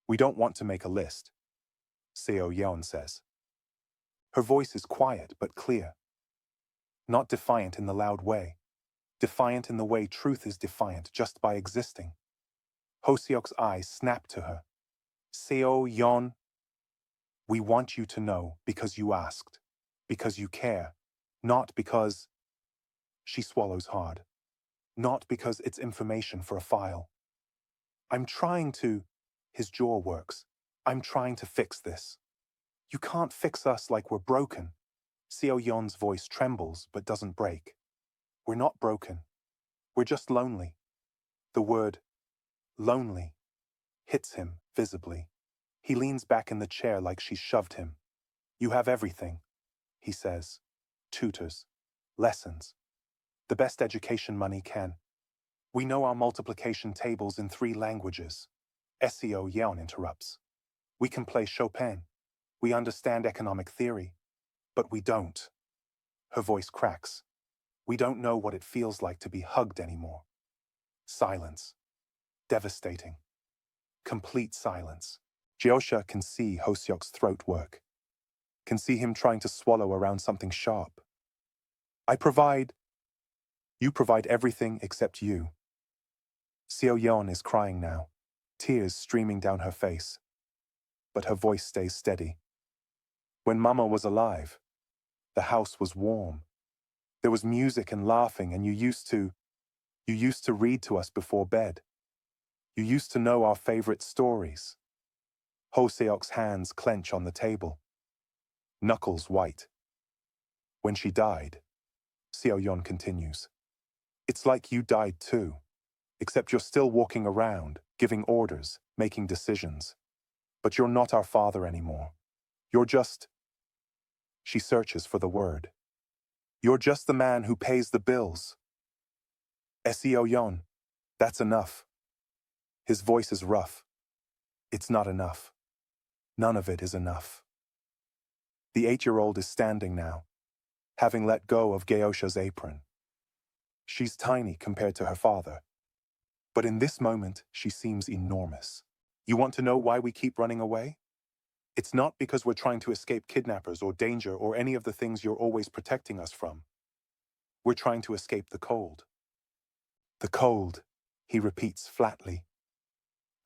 We don't want to make a list, Seo Yeon says. Her voice is quiet but clear. Not defiant in the loud way. Defiant in the way truth is defiant just by existing. Hoseok's eyes snap to her. Seo Yeon, we want you to know because you asked, because you care, not because... She swallows hard. Not because it's information for a file. I'm trying to... His jaw works. I'm trying to fix this. You can't fix us like we're broken. Seo Yeon's voice trembles but doesn't break. We're not broken. We're just lonely. The word lonely hits him visibly. He leans back in the chair like she's shoved him. You have everything, he says. Tutors. Lessons. The best education money can. We know our multiplication tables in 3 languages. Seo Yeon interrupts. We can play Chopin. We understand economic theory. But we don't. Her voice cracks. We don't know what it feels like to be hugged anymore. Silence. Devastating. Complete silence. Geosha can see Hoseok's throat work. Can see him trying to swallow around something sharp. You provide everything except you. Seo Yeon is crying now, tears streaming down her face. But her voice stays steady. When Mama was alive, the house was warm. There was music and laughing, and you used to read to us before bed. You used to know our favorite stories. Hoseok's hands clench on the table. Knuckles white. When she died, Seo Yeon continues, it's like you died too, except you're still walking around, giving orders, making decisions. But you're not our father anymore. You're just... She searches for the word. You're just the man who pays the bills. Seo Yeon, that's enough. His voice is rough. It's not enough. None of it is enough. The 8-year-old is standing now, having let go of Geosha's apron. She's tiny compared to her father, but in this moment she seems enormous. You want to know why we keep running away? It's not because we're trying to escape kidnappers or danger or any of the things you're always protecting us from. We're trying to escape the cold. The cold, he repeats flatly.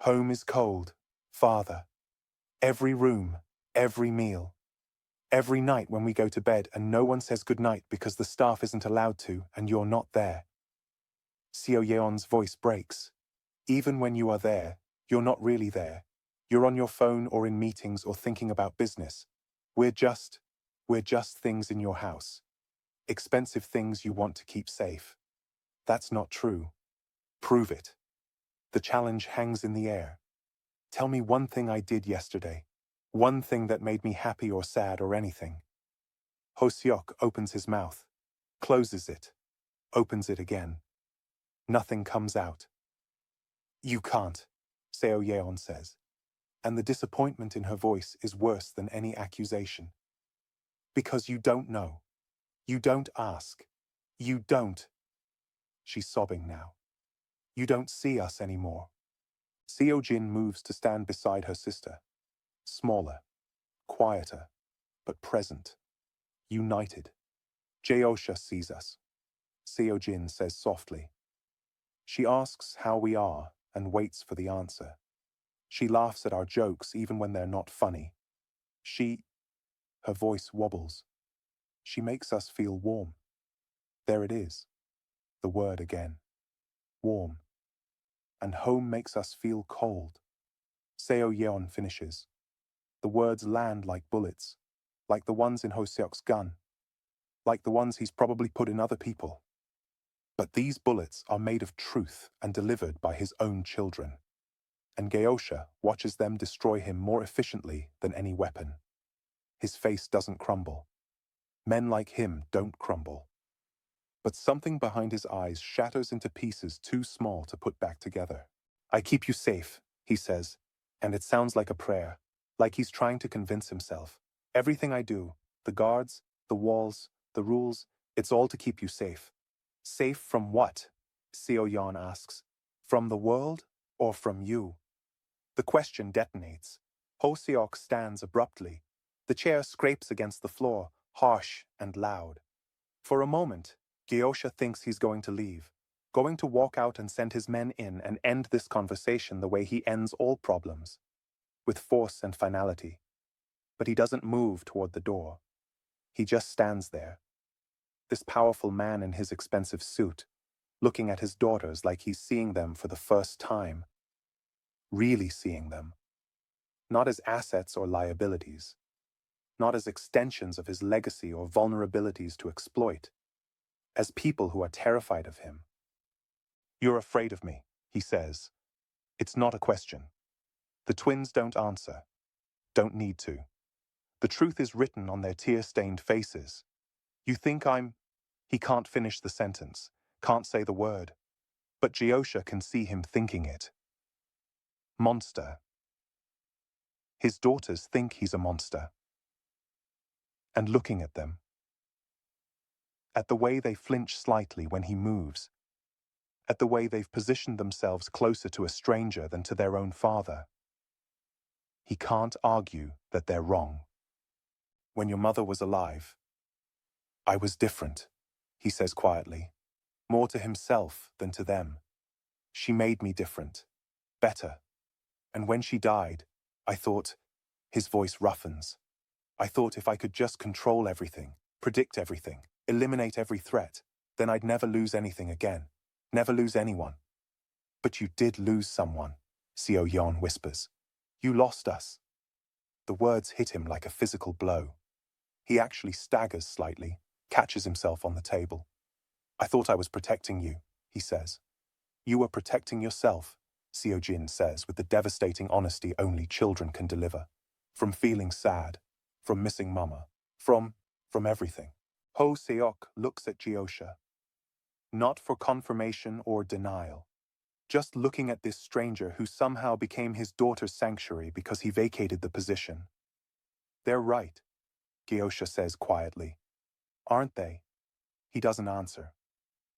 Home is cold, father. Every room, every meal. Every night when we go to bed and no one says goodnight because the staff isn't allowed to and you're not there. Seo Yeon's voice breaks. Even when you are there, you're not really there. You're on your phone or in meetings or thinking about business. We're just things in your house. Expensive things you want to keep safe. That's not true. Prove it. The challenge hangs in the air. Tell me one thing I did yesterday. One thing that made me happy or sad or anything. Ho Seok opens his mouth, closes it, opens it again. Nothing comes out. You can't, Seo Yeon says, and the disappointment in her voice is worse than any accusation. Because you don't know. You don't ask. You don't. She's sobbing now. You don't see us anymore. Seo Jin moves to stand beside her sister. Smaller, quieter, but present. United. Geosha sees us. Seo Jin says softly. She asks how we are and waits for the answer. She laughs at our jokes even when they're not funny. Her voice wobbles. She makes us feel warm. There it is. The word again. Warm. And home makes us feel cold. Seo Yeon finishes. The words land like bullets, like the ones in Ho Seok's gun, like the ones he's probably put in other people. But these bullets are made of truth and delivered by his own children. And Geosha watches them destroy him more efficiently than any weapon. His face doesn't crumble. Men like him don't crumble. But something behind his eyes shatters into pieces too small to put back together. I keep you safe, he says, and it sounds like a prayer, like he's trying to convince himself. Everything I do, the guards, the walls, the rules, it's all to keep you safe. Safe from what? Seo Yeon asks. From the world or from you? The question detonates. Ho Seok stands abruptly. The chair scrapes against the floor, harsh and loud. For a moment, Geosha thinks he's going to leave, going to walk out and send his men in and end this conversation the way he ends all problems, with force and finality. But he doesn't move toward the door. He just stands there. This powerful man in his expensive suit, looking at his daughters like he's seeing them for the first time. Really seeing them. Not as assets or liabilities. Not as extensions of his legacy or vulnerabilities to exploit. As people who are terrified of him. You're afraid of me, he says. It's not a question. The twins don't answer. Don't need to. The truth is written on their tear-stained faces. You think I'm... He can't finish the sentence, can't say the word. But Geosha can see him thinking it. Monster. His daughters think he's a monster. And looking at them. At the way they flinch slightly when he moves. At the way they've positioned themselves closer to a stranger than to their own father. He can't argue that they're wrong. When your mother was alive, I was different, he says quietly, more to himself than to them. She made me different, better. And when she died, I thought, his voice roughens. I thought if I could just control everything, predict everything, eliminate every threat, then I'd never lose anything again, never lose anyone. But you did lose someone, Seo Yeon whispers. You lost us. The words hit him like a physical blow. He actually staggers slightly, catches himself on the table. I thought I was protecting you, he says. You were protecting yourself, Seo Jin says with the devastating honesty only children can deliver. From feeling sad, from missing mama, from everything. Ho Seok looks at Geosha. Not for confirmation or denial. just looking at this stranger who somehow became his daughter's sanctuary because he vacated the position. They're right, Geosha says quietly. Aren't they? He doesn't answer.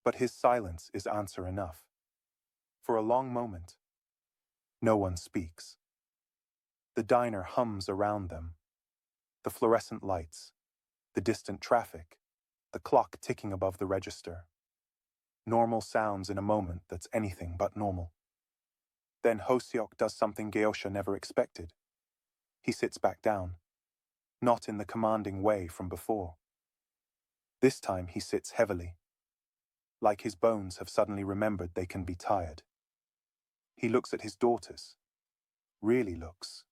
But his silence is answer enough. For a long moment, no one speaks. The diner hums around them. The fluorescent lights, the distant traffic, the clock ticking above the register. Normal sounds in a moment that's anything but normal. Then Hoseok does something Geosha never expected. He sits back down, not in the commanding way from before. This time he sits heavily, like his bones have suddenly remembered they can be tired. He looks at his daughters, really looks,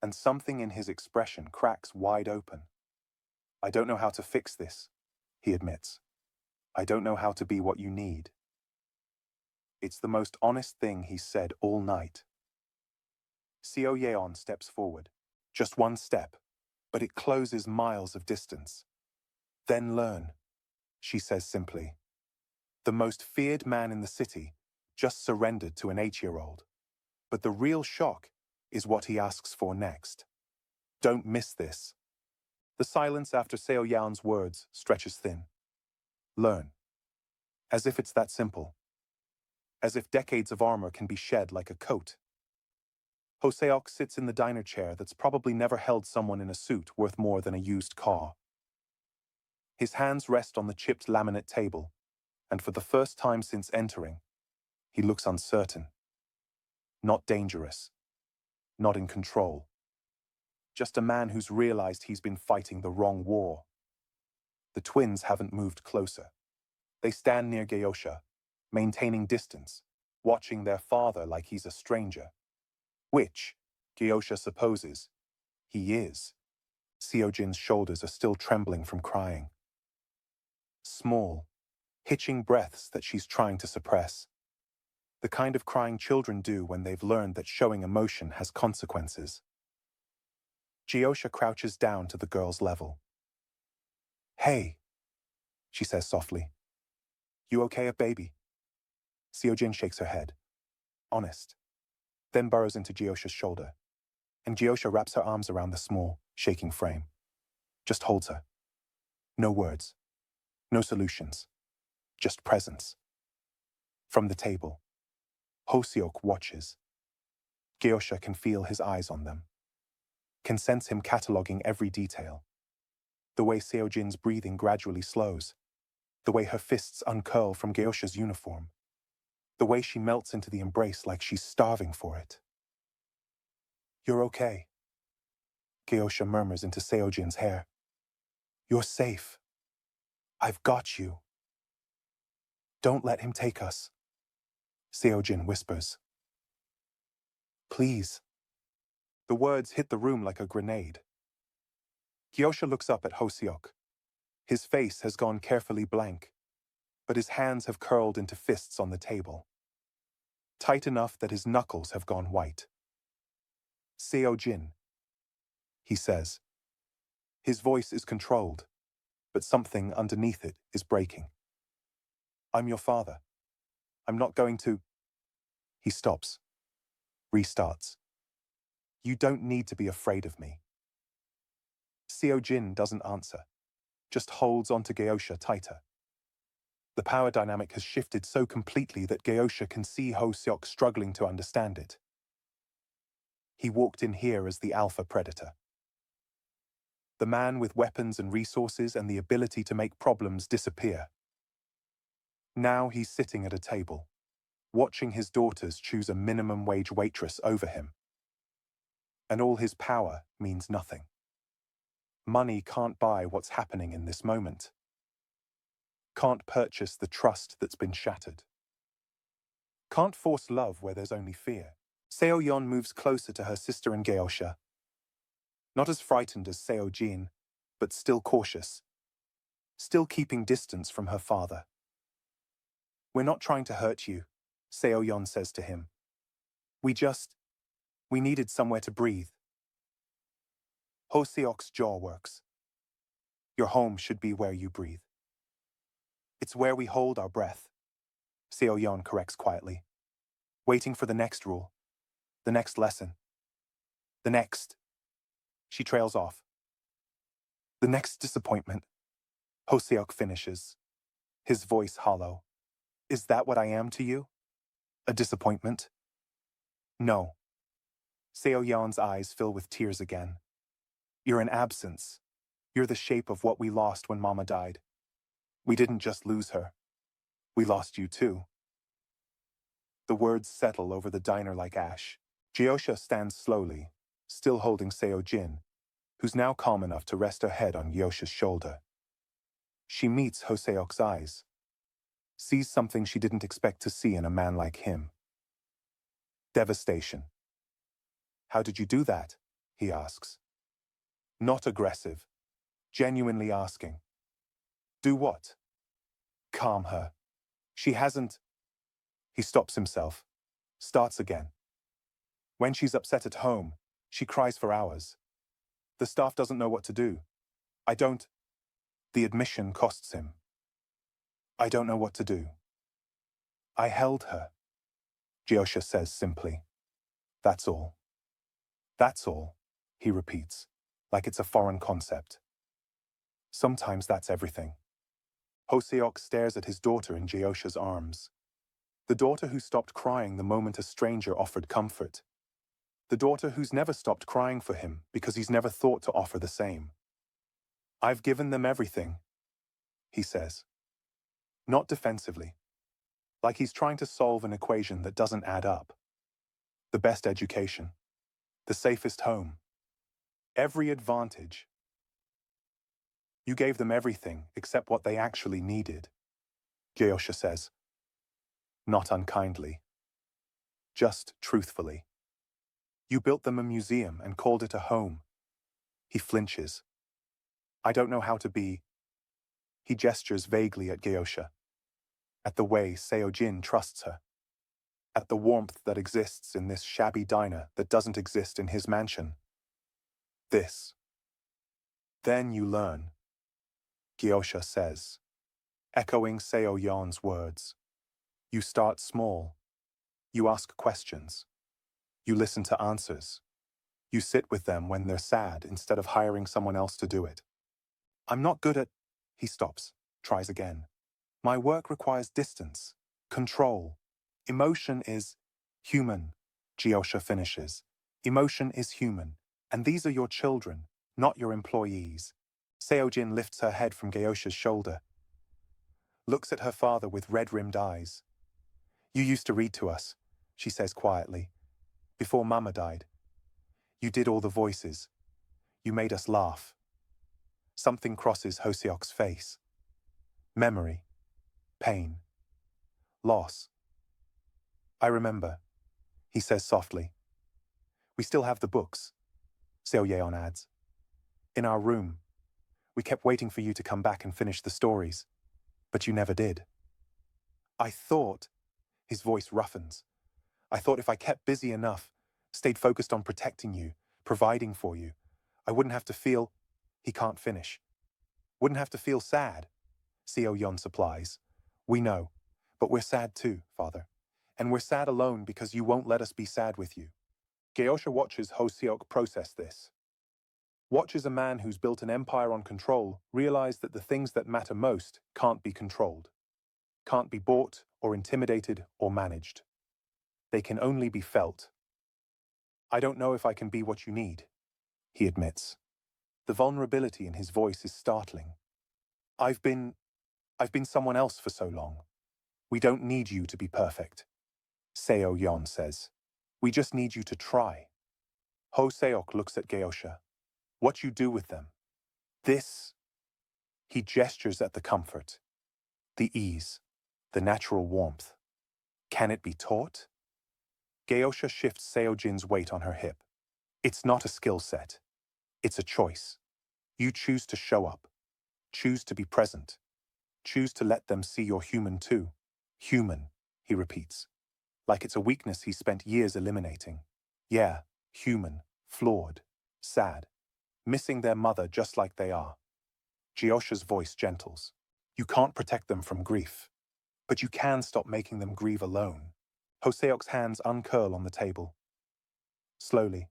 and something in his expression cracks wide open. I don't know how to fix this, he admits. I don't know how to be what you need. It's the most honest thing he's said all night. Seo Yeon steps forward. Just one step, but it closes miles of distance. Then learn, she says simply. The most feared man in the city just surrendered to an 8-year-old. But the real shock is what he asks for next. Don't miss this. The silence after Seo Yeon's words stretches thin. Learn. As if it's that simple. As if decades of armor can be shed like a coat. Hoseok sits in the diner chair that's probably never held someone in a suit worth more than a used car. His hands rest on the chipped laminate table, and for the first time since entering, he looks uncertain. Not dangerous. Not in control. Just a man who's realized he's been fighting the wrong war. The twins haven't moved closer. They stand near Geosha, maintaining distance, watching their father like he's a stranger. Which, Geosha supposes, he is. Seojin's shoulders are still trembling from crying. Small, hitching breaths that she's trying to suppress. The kind of crying children do when they've learned that showing emotion has consequences. Geosha crouches down to the girl's level. Hey, she says softly. You okay, a baby? Seojin shakes her head. Honest. Then burrows into Geosha's shoulder, and Geosha wraps her arms around the small, shaking frame. Just holds her. No words. No solutions. Just presence. From the table, Hoseok watches. Geosha can feel his eyes on them. Can sense him cataloging every detail. The way Seojin's breathing gradually slows. The way her fists uncurl from Geosha's uniform. The way she melts into the embrace like she's starving for it. You're okay, Geosha murmurs into Seojin's hair. You're safe. I've got you. Don't let him take us, Seojin whispers. Please. The words hit the room like a grenade. Geosha looks up at Hoseok. His face has gone carefully blank, but his hands have curled into fists on the table. Tight enough that his knuckles have gone white. Seojin, he says. His voice is controlled, but something underneath it is breaking. I'm your father. I'm not going to... He stops. Restarts. You don't need to be afraid of me. Seojin doesn't answer, just holds onto Geosha tighter. The power dynamic has shifted so completely that Geosha can see Hoseok struggling to understand it. He walked in here as the alpha predator. The man with weapons and resources and the ability to make problems disappear. Now he's sitting at a table, watching his daughters choose a minimum wage waitress over him. And all his power means nothing. Money can't buy what's happening in this moment. Can't purchase the trust that's been shattered. Can't force love where there's only fear. Seoyeon moves closer to her sister and Geosha. Not as frightened as Seojin, but still cautious. Still keeping distance from her father. We're not trying to hurt you, Seoyeon says to him. We needed somewhere to breathe. Hoseok's jaw works. Your home should be where you breathe. It's where we hold our breath, Seoyeon corrects quietly. waiting for the next rule, the next lesson, the next. She trails off. The next disappointment. Hoseok finishes, his voice hollow. Is that what I am to you? A disappointment? No. Seo-yeon's eyes fill with tears again. You're an absence. You're the shape of what we lost when Mama died. We didn't just lose her. We lost you too. The words settle over the diner like ash. Geosha stands slowly, still holding Seo-jin, who's now calm enough to rest her head on Geosha's shoulder. She meets Hoseok's eyes, sees something she didn't expect to see in a man like him. Devastation. How did you do that? He asks. Not aggressive, genuinely asking. Do what? Calm her. She hasn't. He stops himself, starts again. When she's upset at home, she cries for hours. The staff doesn't know what to do. I don't. The admission costs him. I don't know what to do. I held her, Geosha says simply. That's all. That's all, he repeats, like it's a foreign concept. Sometimes that's everything. Hoseok stares at his daughter in Geosha's arms. The daughter who stopped crying the moment a stranger offered comfort. The daughter who's never stopped crying for him because he's never thought to offer the same. I've given them everything, he says. Not defensively, like he's trying to solve an equation that doesn't add up. The best education, the safest home, every advantage. You gave them everything except what they actually needed, Geosha says. Not unkindly. Just truthfully. You built them a museum and called it a home. He flinches. I don't know how to be. He gestures vaguely at Geosha, at the way Seo-jin trusts her, at the warmth that exists in this shabby diner that doesn't exist in his mansion. This. Then you learn, Geosha says, echoing Seo-yeon's words. You start small. You ask questions. You listen to answers. You sit with them when they're sad instead of hiring someone else to do it. I'm not good at. He stops, tries again. My work requires distance, control. Emotion is human, Geosha finishes. Emotion is human, and these are your children, not your employees. Seo-jin lifts her head from Geosha's shoulder, looks at her father with red-rimmed eyes. You used to read to us, she says quietly, before Mama died. You did all the voices. You made us laugh. Something crosses Hoseok's face. Memory. Pain. Loss. I remember, he says softly. We still have the books, Seo-yeon adds. In our room. We kept waiting for you to come back and finish the stories, but you never did. I thought, his voice roughens, I thought if I kept busy enough, stayed focused on protecting you, providing for you, I wouldn't have to feel. He can't finish. Wouldn't have to feel sad, Seo-yeon supplies. We know, but we're sad too, Father. And we're sad alone because you won't let us be sad with you. Geosha watches Hoseok process this. Watches a man who's built an empire on control realize that the things that matter most can't be controlled, can't be bought or intimidated or managed. They can only be felt. I don't know if I can be what you need, he admits. The vulnerability in his voice is startling. I've been someone else for so long. We don't need you to be perfect, Seo-yeon says. We just need you to try. Hoseok looks at Geosha. What you do with them. This. He gestures at the comfort, the ease, the natural warmth. Can it be taught? Geosha shifts Seo-jin's weight on her hip. It's not a skill set. It's a choice. You choose to show up. Choose to be present. Choose to let them see you're human too. Human, he repeats. Like it's a weakness he spent years eliminating. Yeah, human, flawed, sad. Missing their mother just like they are. Geosha's voice gentles. You can't protect them from grief, but you can stop making them grieve alone. Hoseok's hands uncurl on the table. Slowly.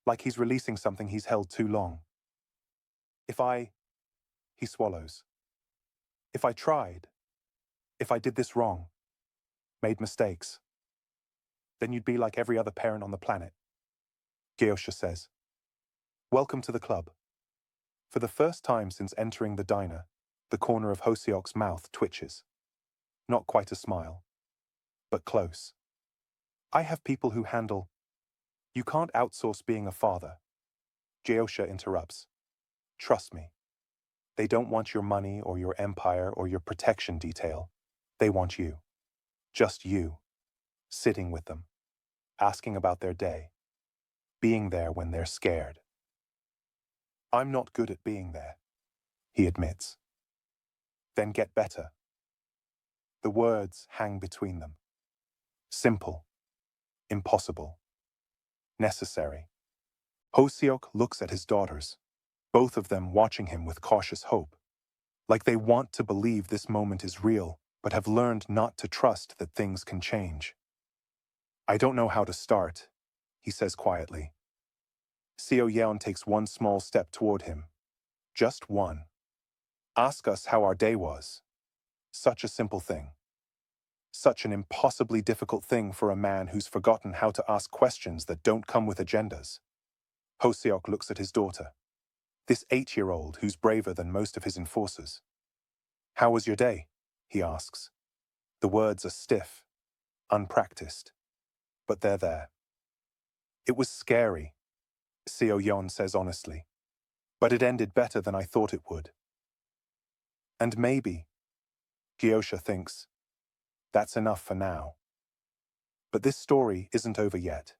Like he's releasing something he's held too long. He swallows. If I tried, if I did this wrong, made mistakes, then you'd be like every other parent on the planet, Geosha says. Welcome to the club. For the first time since entering the diner, the corner of Hoseok's mouth twitches. Not quite a smile, but close. I have people who handle. You can't outsource being a father. Geosha interrupts. Trust me. They don't want your money or your empire or your protection detail. They want you. Just you. Sitting with them. Asking about their day. Being there when they're scared. I'm not good at being there, he admits. Then get better. The words hang between them. Simple. Impossible. Necessary. Hoseok looks at his daughters, both of them watching him with cautious hope, like they want to believe this moment is real, but have learned not to trust that things can change. I don't know how to start, he says quietly. Seo Yeon takes one small step toward him. Just one. Ask us how our day was. Such a simple thing. Such an impossibly difficult thing for a man who's forgotten how to ask questions that don't come with agendas. Hoseok looks at his daughter. This 8-year-old who's braver than most of his enforcers. How was your day? He asks. The words are stiff, unpracticed, but they're there. It was scary, Seo Yeon says honestly, but it ended better than I thought it would. And maybe, Geosha thinks, that's enough for now. But this story isn't over yet.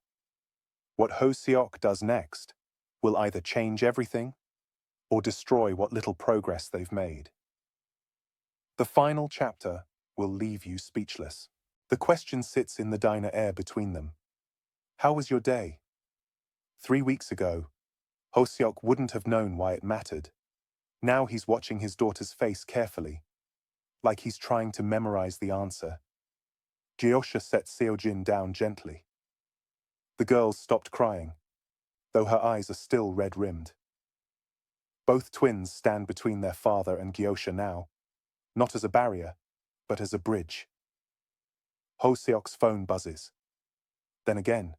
What Hoseok does next will either change everything or destroy what little progress they've made. The final chapter will leave you speechless. The question sits in the diner air between them. How was your day? 3 weeks ago, Hoseok wouldn't have known why it mattered. Now he's watching his daughter's face carefully, like he's trying to memorize the answer. Geosha sets Seojin down gently. The girls stopped crying, though her eyes are still red-rimmed. Both twins stand between their father and Geosha now, not as a barrier, but as a bridge. Hoseok's phone buzzes. Then again.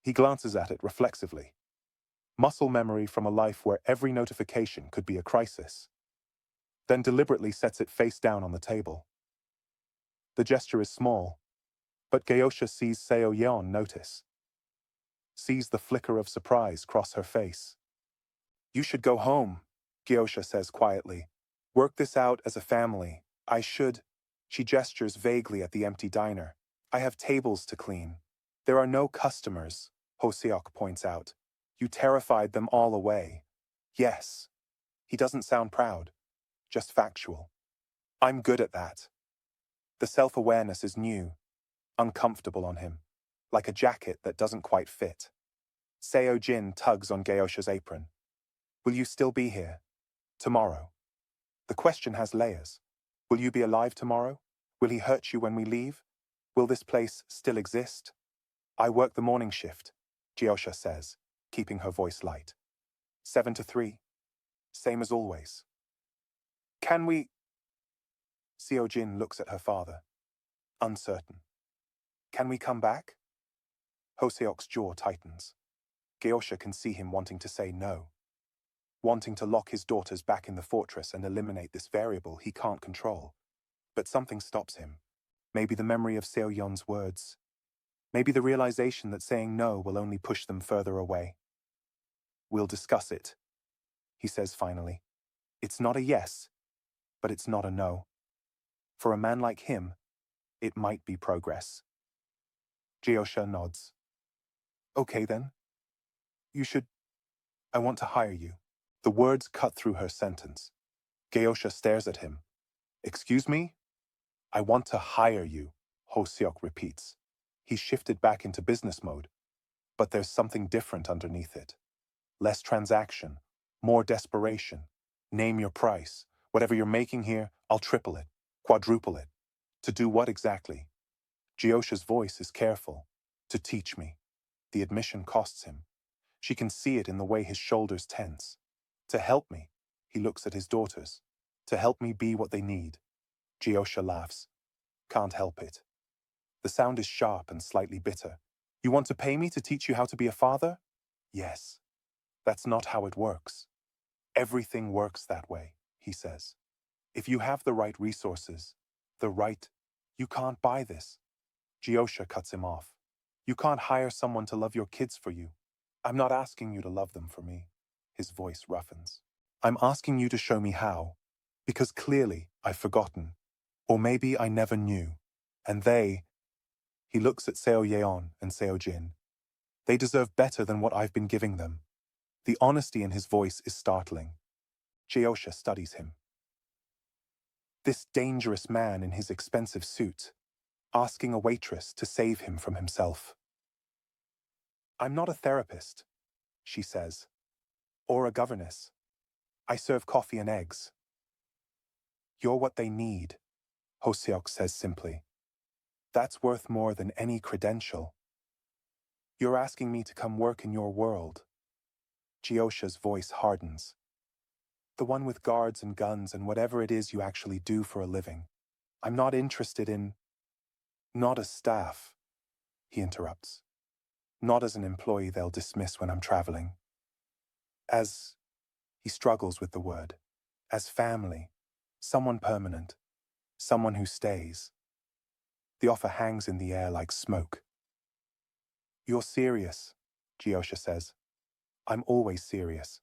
He glances at it reflexively. Muscle memory from a life where every notification could be a crisis. Then deliberately sets it face down on the table. The gesture is small, but Geosha sees Seo Yeon notice. Sees the flicker of surprise cross her face. You should go home, Geosha says quietly. Work this out as a family. I should. She gestures vaguely at the empty diner. I have tables to clean. There are no customers, Hoseok points out. You terrified them all away. Yes. He doesn't sound proud, just factual. I'm good at that. The self-awareness is new, uncomfortable on him, like a jacket that doesn't quite fit. Seo Jin tugs on Geosha's apron. Will you still be here? Tomorrow. The question has layers. Will you be alive tomorrow? Will he hurt you when we leave? Will this place still exist? I work the morning shift, Geosha says, keeping her voice light. 7 to 3. Same as always. Can we? Seo Jin looks at her father, uncertain. Can we come back? Hoseok's jaw tightens. Geosha can see him wanting to say no. Wanting to lock his daughters back in the fortress and eliminate this variable he can't control. But something stops him. Maybe the memory of Seo Yeon's words. Maybe the realization that saying no will only push them further away. We'll discuss it, he says finally. It's not a yes, but it's not a no. For a man like him, it might be progress. Geosha nods. Okay then. You should. I want to hire you. The words cut through her sentence. Geosha stares at him. Excuse me? I want to hire you, Hoseok repeats. He's shifted back into business mode, but there's something different underneath it. Less transaction, more desperation. Name your price. Whatever you're making here, I'll triple it, quadruple it. To do what exactly? Geosha's voice is careful. To teach me. The admission costs him. She can see it in the way his shoulders tense. To help me. He looks at his daughters. To help me be what they need. Geosha laughs. Can't help it. The sound is sharp and slightly bitter. You want to pay me to teach you how to be a father? Yes. That's not how it works. Everything works that way, he says. If you have the right resources, you can't buy this. Geosha cuts him off. You can't hire someone to love your kids for you. I'm not asking you to love them for me. His voice roughens. I'm asking you to show me how. Because clearly I've forgotten. Or maybe I never knew. And he looks at Seo Yeon and Seo Jin. They deserve better than what I've been giving them. The honesty in his voice is startling. Geosha studies him. This dangerous man in his expensive suit, asking a waitress to save him from himself. I'm not a therapist, she says, or a governess. I serve coffee and eggs. You're what they need, Hoseok says simply. That's worth more than any credential. You're asking me to come work in your world. Geosha's voice hardens. The one with guards and guns and whatever it is you actually do for a living. I'm not interested in... Not as staff, he interrupts. Not as an employee they'll dismiss when I'm traveling. As... He struggles with the word. As family. Someone permanent. Someone who stays. The offer hangs in the air like smoke. You're serious, Geosha says. I'm always serious.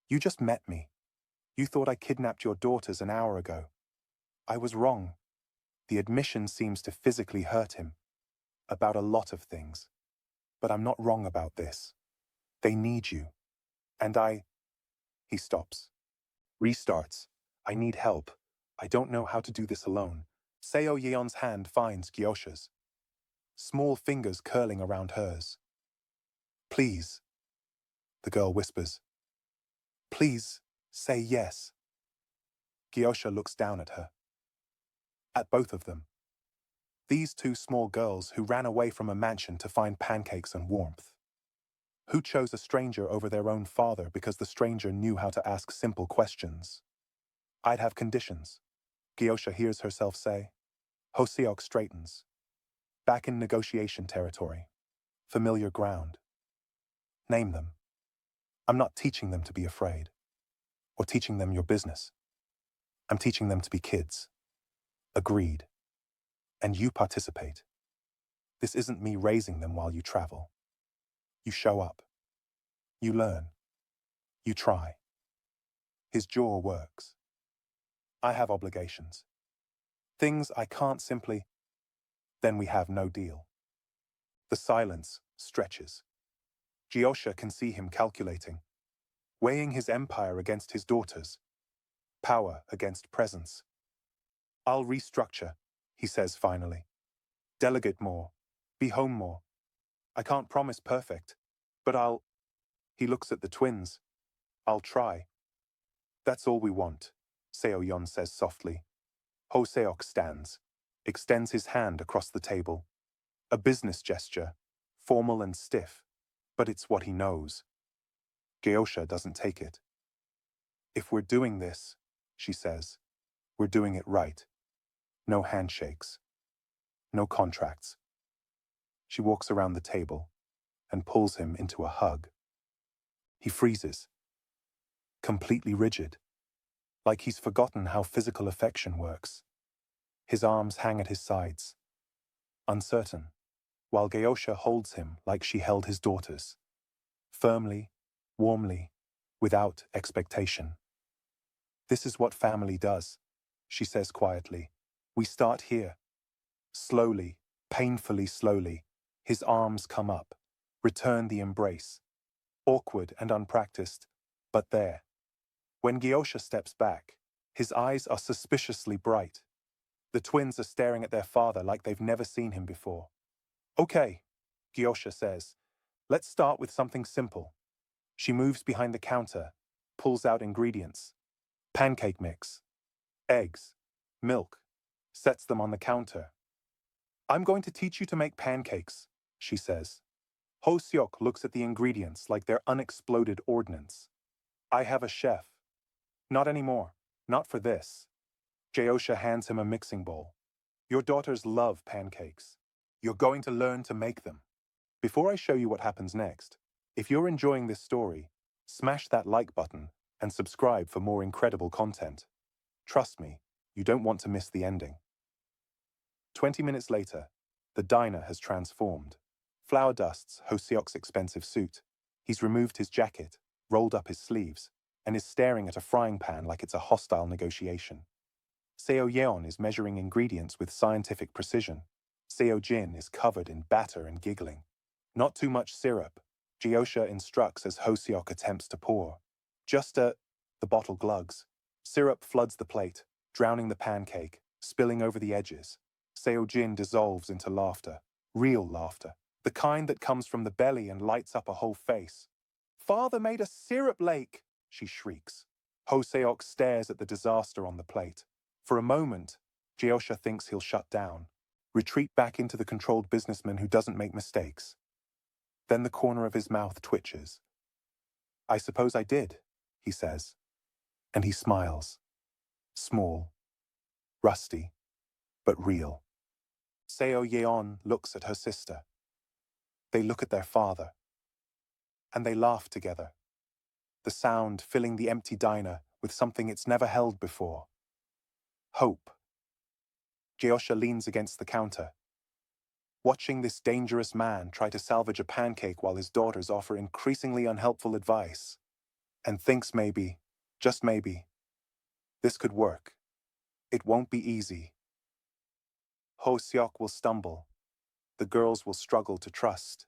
You just met me. You thought I kidnapped your daughters an hour ago. I was wrong. The admission seems to physically hurt him. About a lot of things. But I'm not wrong about this. They need you. And He stops. Restarts. I need help. I don't know how to do this alone. Seo Yeon's hand finds Geosha's. Small fingers curling around hers. Please, the girl whispers. Please, say yes. Geosha looks down at her. At both of them. These two small girls who ran away from a mansion to find pancakes and warmth. Who chose a stranger over their own father because the stranger knew how to ask simple questions. I'd have conditions, Geosha hears herself say. Hoseok straightens. Back in negotiation territory. Familiar ground. Name them. I'm not teaching them to be afraid. Or teaching them your business. I'm teaching them to be kids. Agreed. And you participate. This isn't me raising them while you travel. You show up. You learn. You try. His jaw works. I have obligations. Things I can't simply... Then we have no deal. The silence stretches. Geosha can see him calculating, weighing his empire against his daughters, power against presence. I'll restructure, he says finally. Delegate more, be home more. I can't promise perfect, but I'll... He looks at the twins. I'll try. That's all we want, Seo Yeon says softly. Hoseok stands, extends his hand across the table. A business gesture, formal and stiff, but it's what he knows. Geosha doesn't take it. If we're doing this, she says, we're doing it right. No handshakes. No contracts. She walks around the table and pulls him into a hug. He freezes, completely rigid, like he's forgotten how physical affection works. His arms hang at his sides, uncertain, while Geosha holds him like she held his daughters, firmly, warmly, without expectation. This is what family does, she says quietly. We start here. Slowly, painfully slowly, his arms come up, return the embrace. Awkward and unpracticed, but there. When Geosha steps back, his eyes are suspiciously bright. The twins are staring at their father like they've never seen him before. Okay, Geosha says. Let's start with something simple. She moves behind the counter, pulls out ingredients. Pancake mix, eggs, milk, sets them on the counter. I'm going to teach you to make pancakes, she says. Ho Seok looks at the ingredients like they're unexploded ordnance. I have a chef. Not anymore. Not for this. Geosha hands him a mixing bowl. Your daughters love pancakes. You're going to learn to make them. Before I show you what happens next, if you're enjoying this story, smash that like button and subscribe for more incredible content. Trust me, you don't want to miss the ending. 20 minutes later, the diner has transformed. Flour dusts Ho Seok's expensive suit. He's removed his jacket, rolled up his sleeves, and is staring at a frying pan like it's a hostile negotiation. Seo Yeon is measuring ingredients with scientific precision. Seo Jin is covered in batter and giggling. Not too much syrup. Geosha instructs as Ho Seok attempts to pour. The bottle glugs. Syrup floods the plate, drowning the pancake, spilling over the edges. Seo Jin dissolves into laughter. Real laughter. The kind that comes from the belly and lights up a whole face. Father made a syrup lake, she shrieks. Ho Seok stares at the disaster on the plate. For a moment, Geosha thinks he'll shut down, retreat back into the controlled businessman who doesn't make mistakes. Then the corner of his mouth twitches. I suppose I did, he says. And he smiles. Small, rusty, but real. Seo Yeon looks at her sister. They look at their father. And they laugh together. The sound filling the empty diner with something it's never held before. Hope. Geosha leans against the counter, watching this dangerous man try to salvage a pancake while his daughters offer increasingly unhelpful advice, and thinks maybe, just maybe, this could work. It won't be easy. Ho Seok will stumble. The girls will struggle to trust.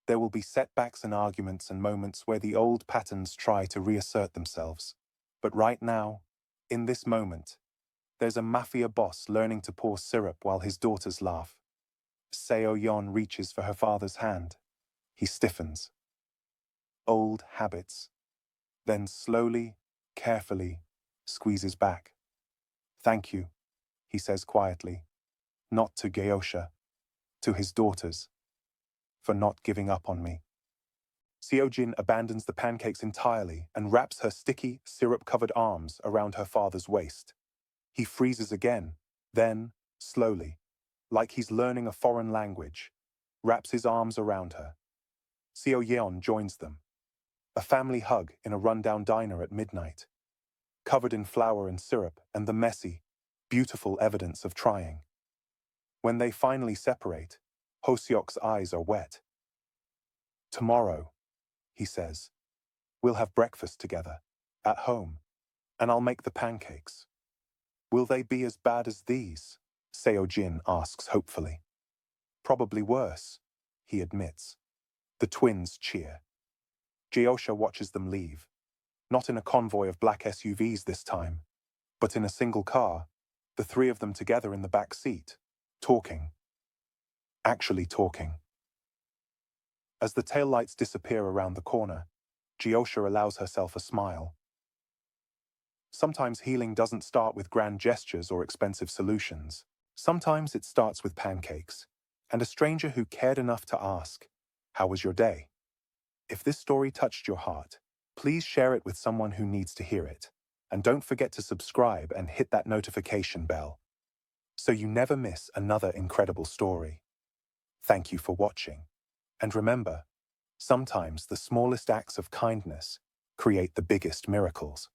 There will be setbacks and arguments and moments where the old patterns try to reassert themselves. But right now, in this moment, there's a Mafia boss learning to pour syrup while his daughters laugh. Seo Yeon reaches for her father's hand. He stiffens. Old habits. Then slowly, carefully, squeezes back. Thank you, he says quietly. Not to Geosha, to his daughters, for not giving up on me. Seo Jin abandons the pancakes entirely and wraps her sticky, syrup-covered arms around her father's waist. He freezes again, then, slowly, like he's learning a foreign language, wraps his arms around her. Seo Yeon joins them. A family hug in a rundown diner at midnight, covered in flour and syrup and the messy, beautiful evidence of trying. When they finally separate, Ho Seok's eyes are wet. Tomorrow, he says, we'll have breakfast together, at home, and I'll make the pancakes. Will they be as bad as these? Seo Jin asks hopefully. Probably worse, he admits. The twins cheer. Geosha watches them leave, not in a convoy of black SUVs this time, but in a single car, the three of them together in the back seat, talking. Actually talking. As the taillights disappear around the corner, Geosha allows herself a smile. Sometimes healing doesn't start with grand gestures or expensive solutions. Sometimes it starts with pancakes, and a stranger who cared enough to ask, "How was your day?" If this story touched your heart, please share it with someone who needs to hear it. And don't forget to subscribe and hit that notification bell, so you never miss another incredible story. Thank you for watching. And remember, sometimes the smallest acts of kindness create the biggest miracles.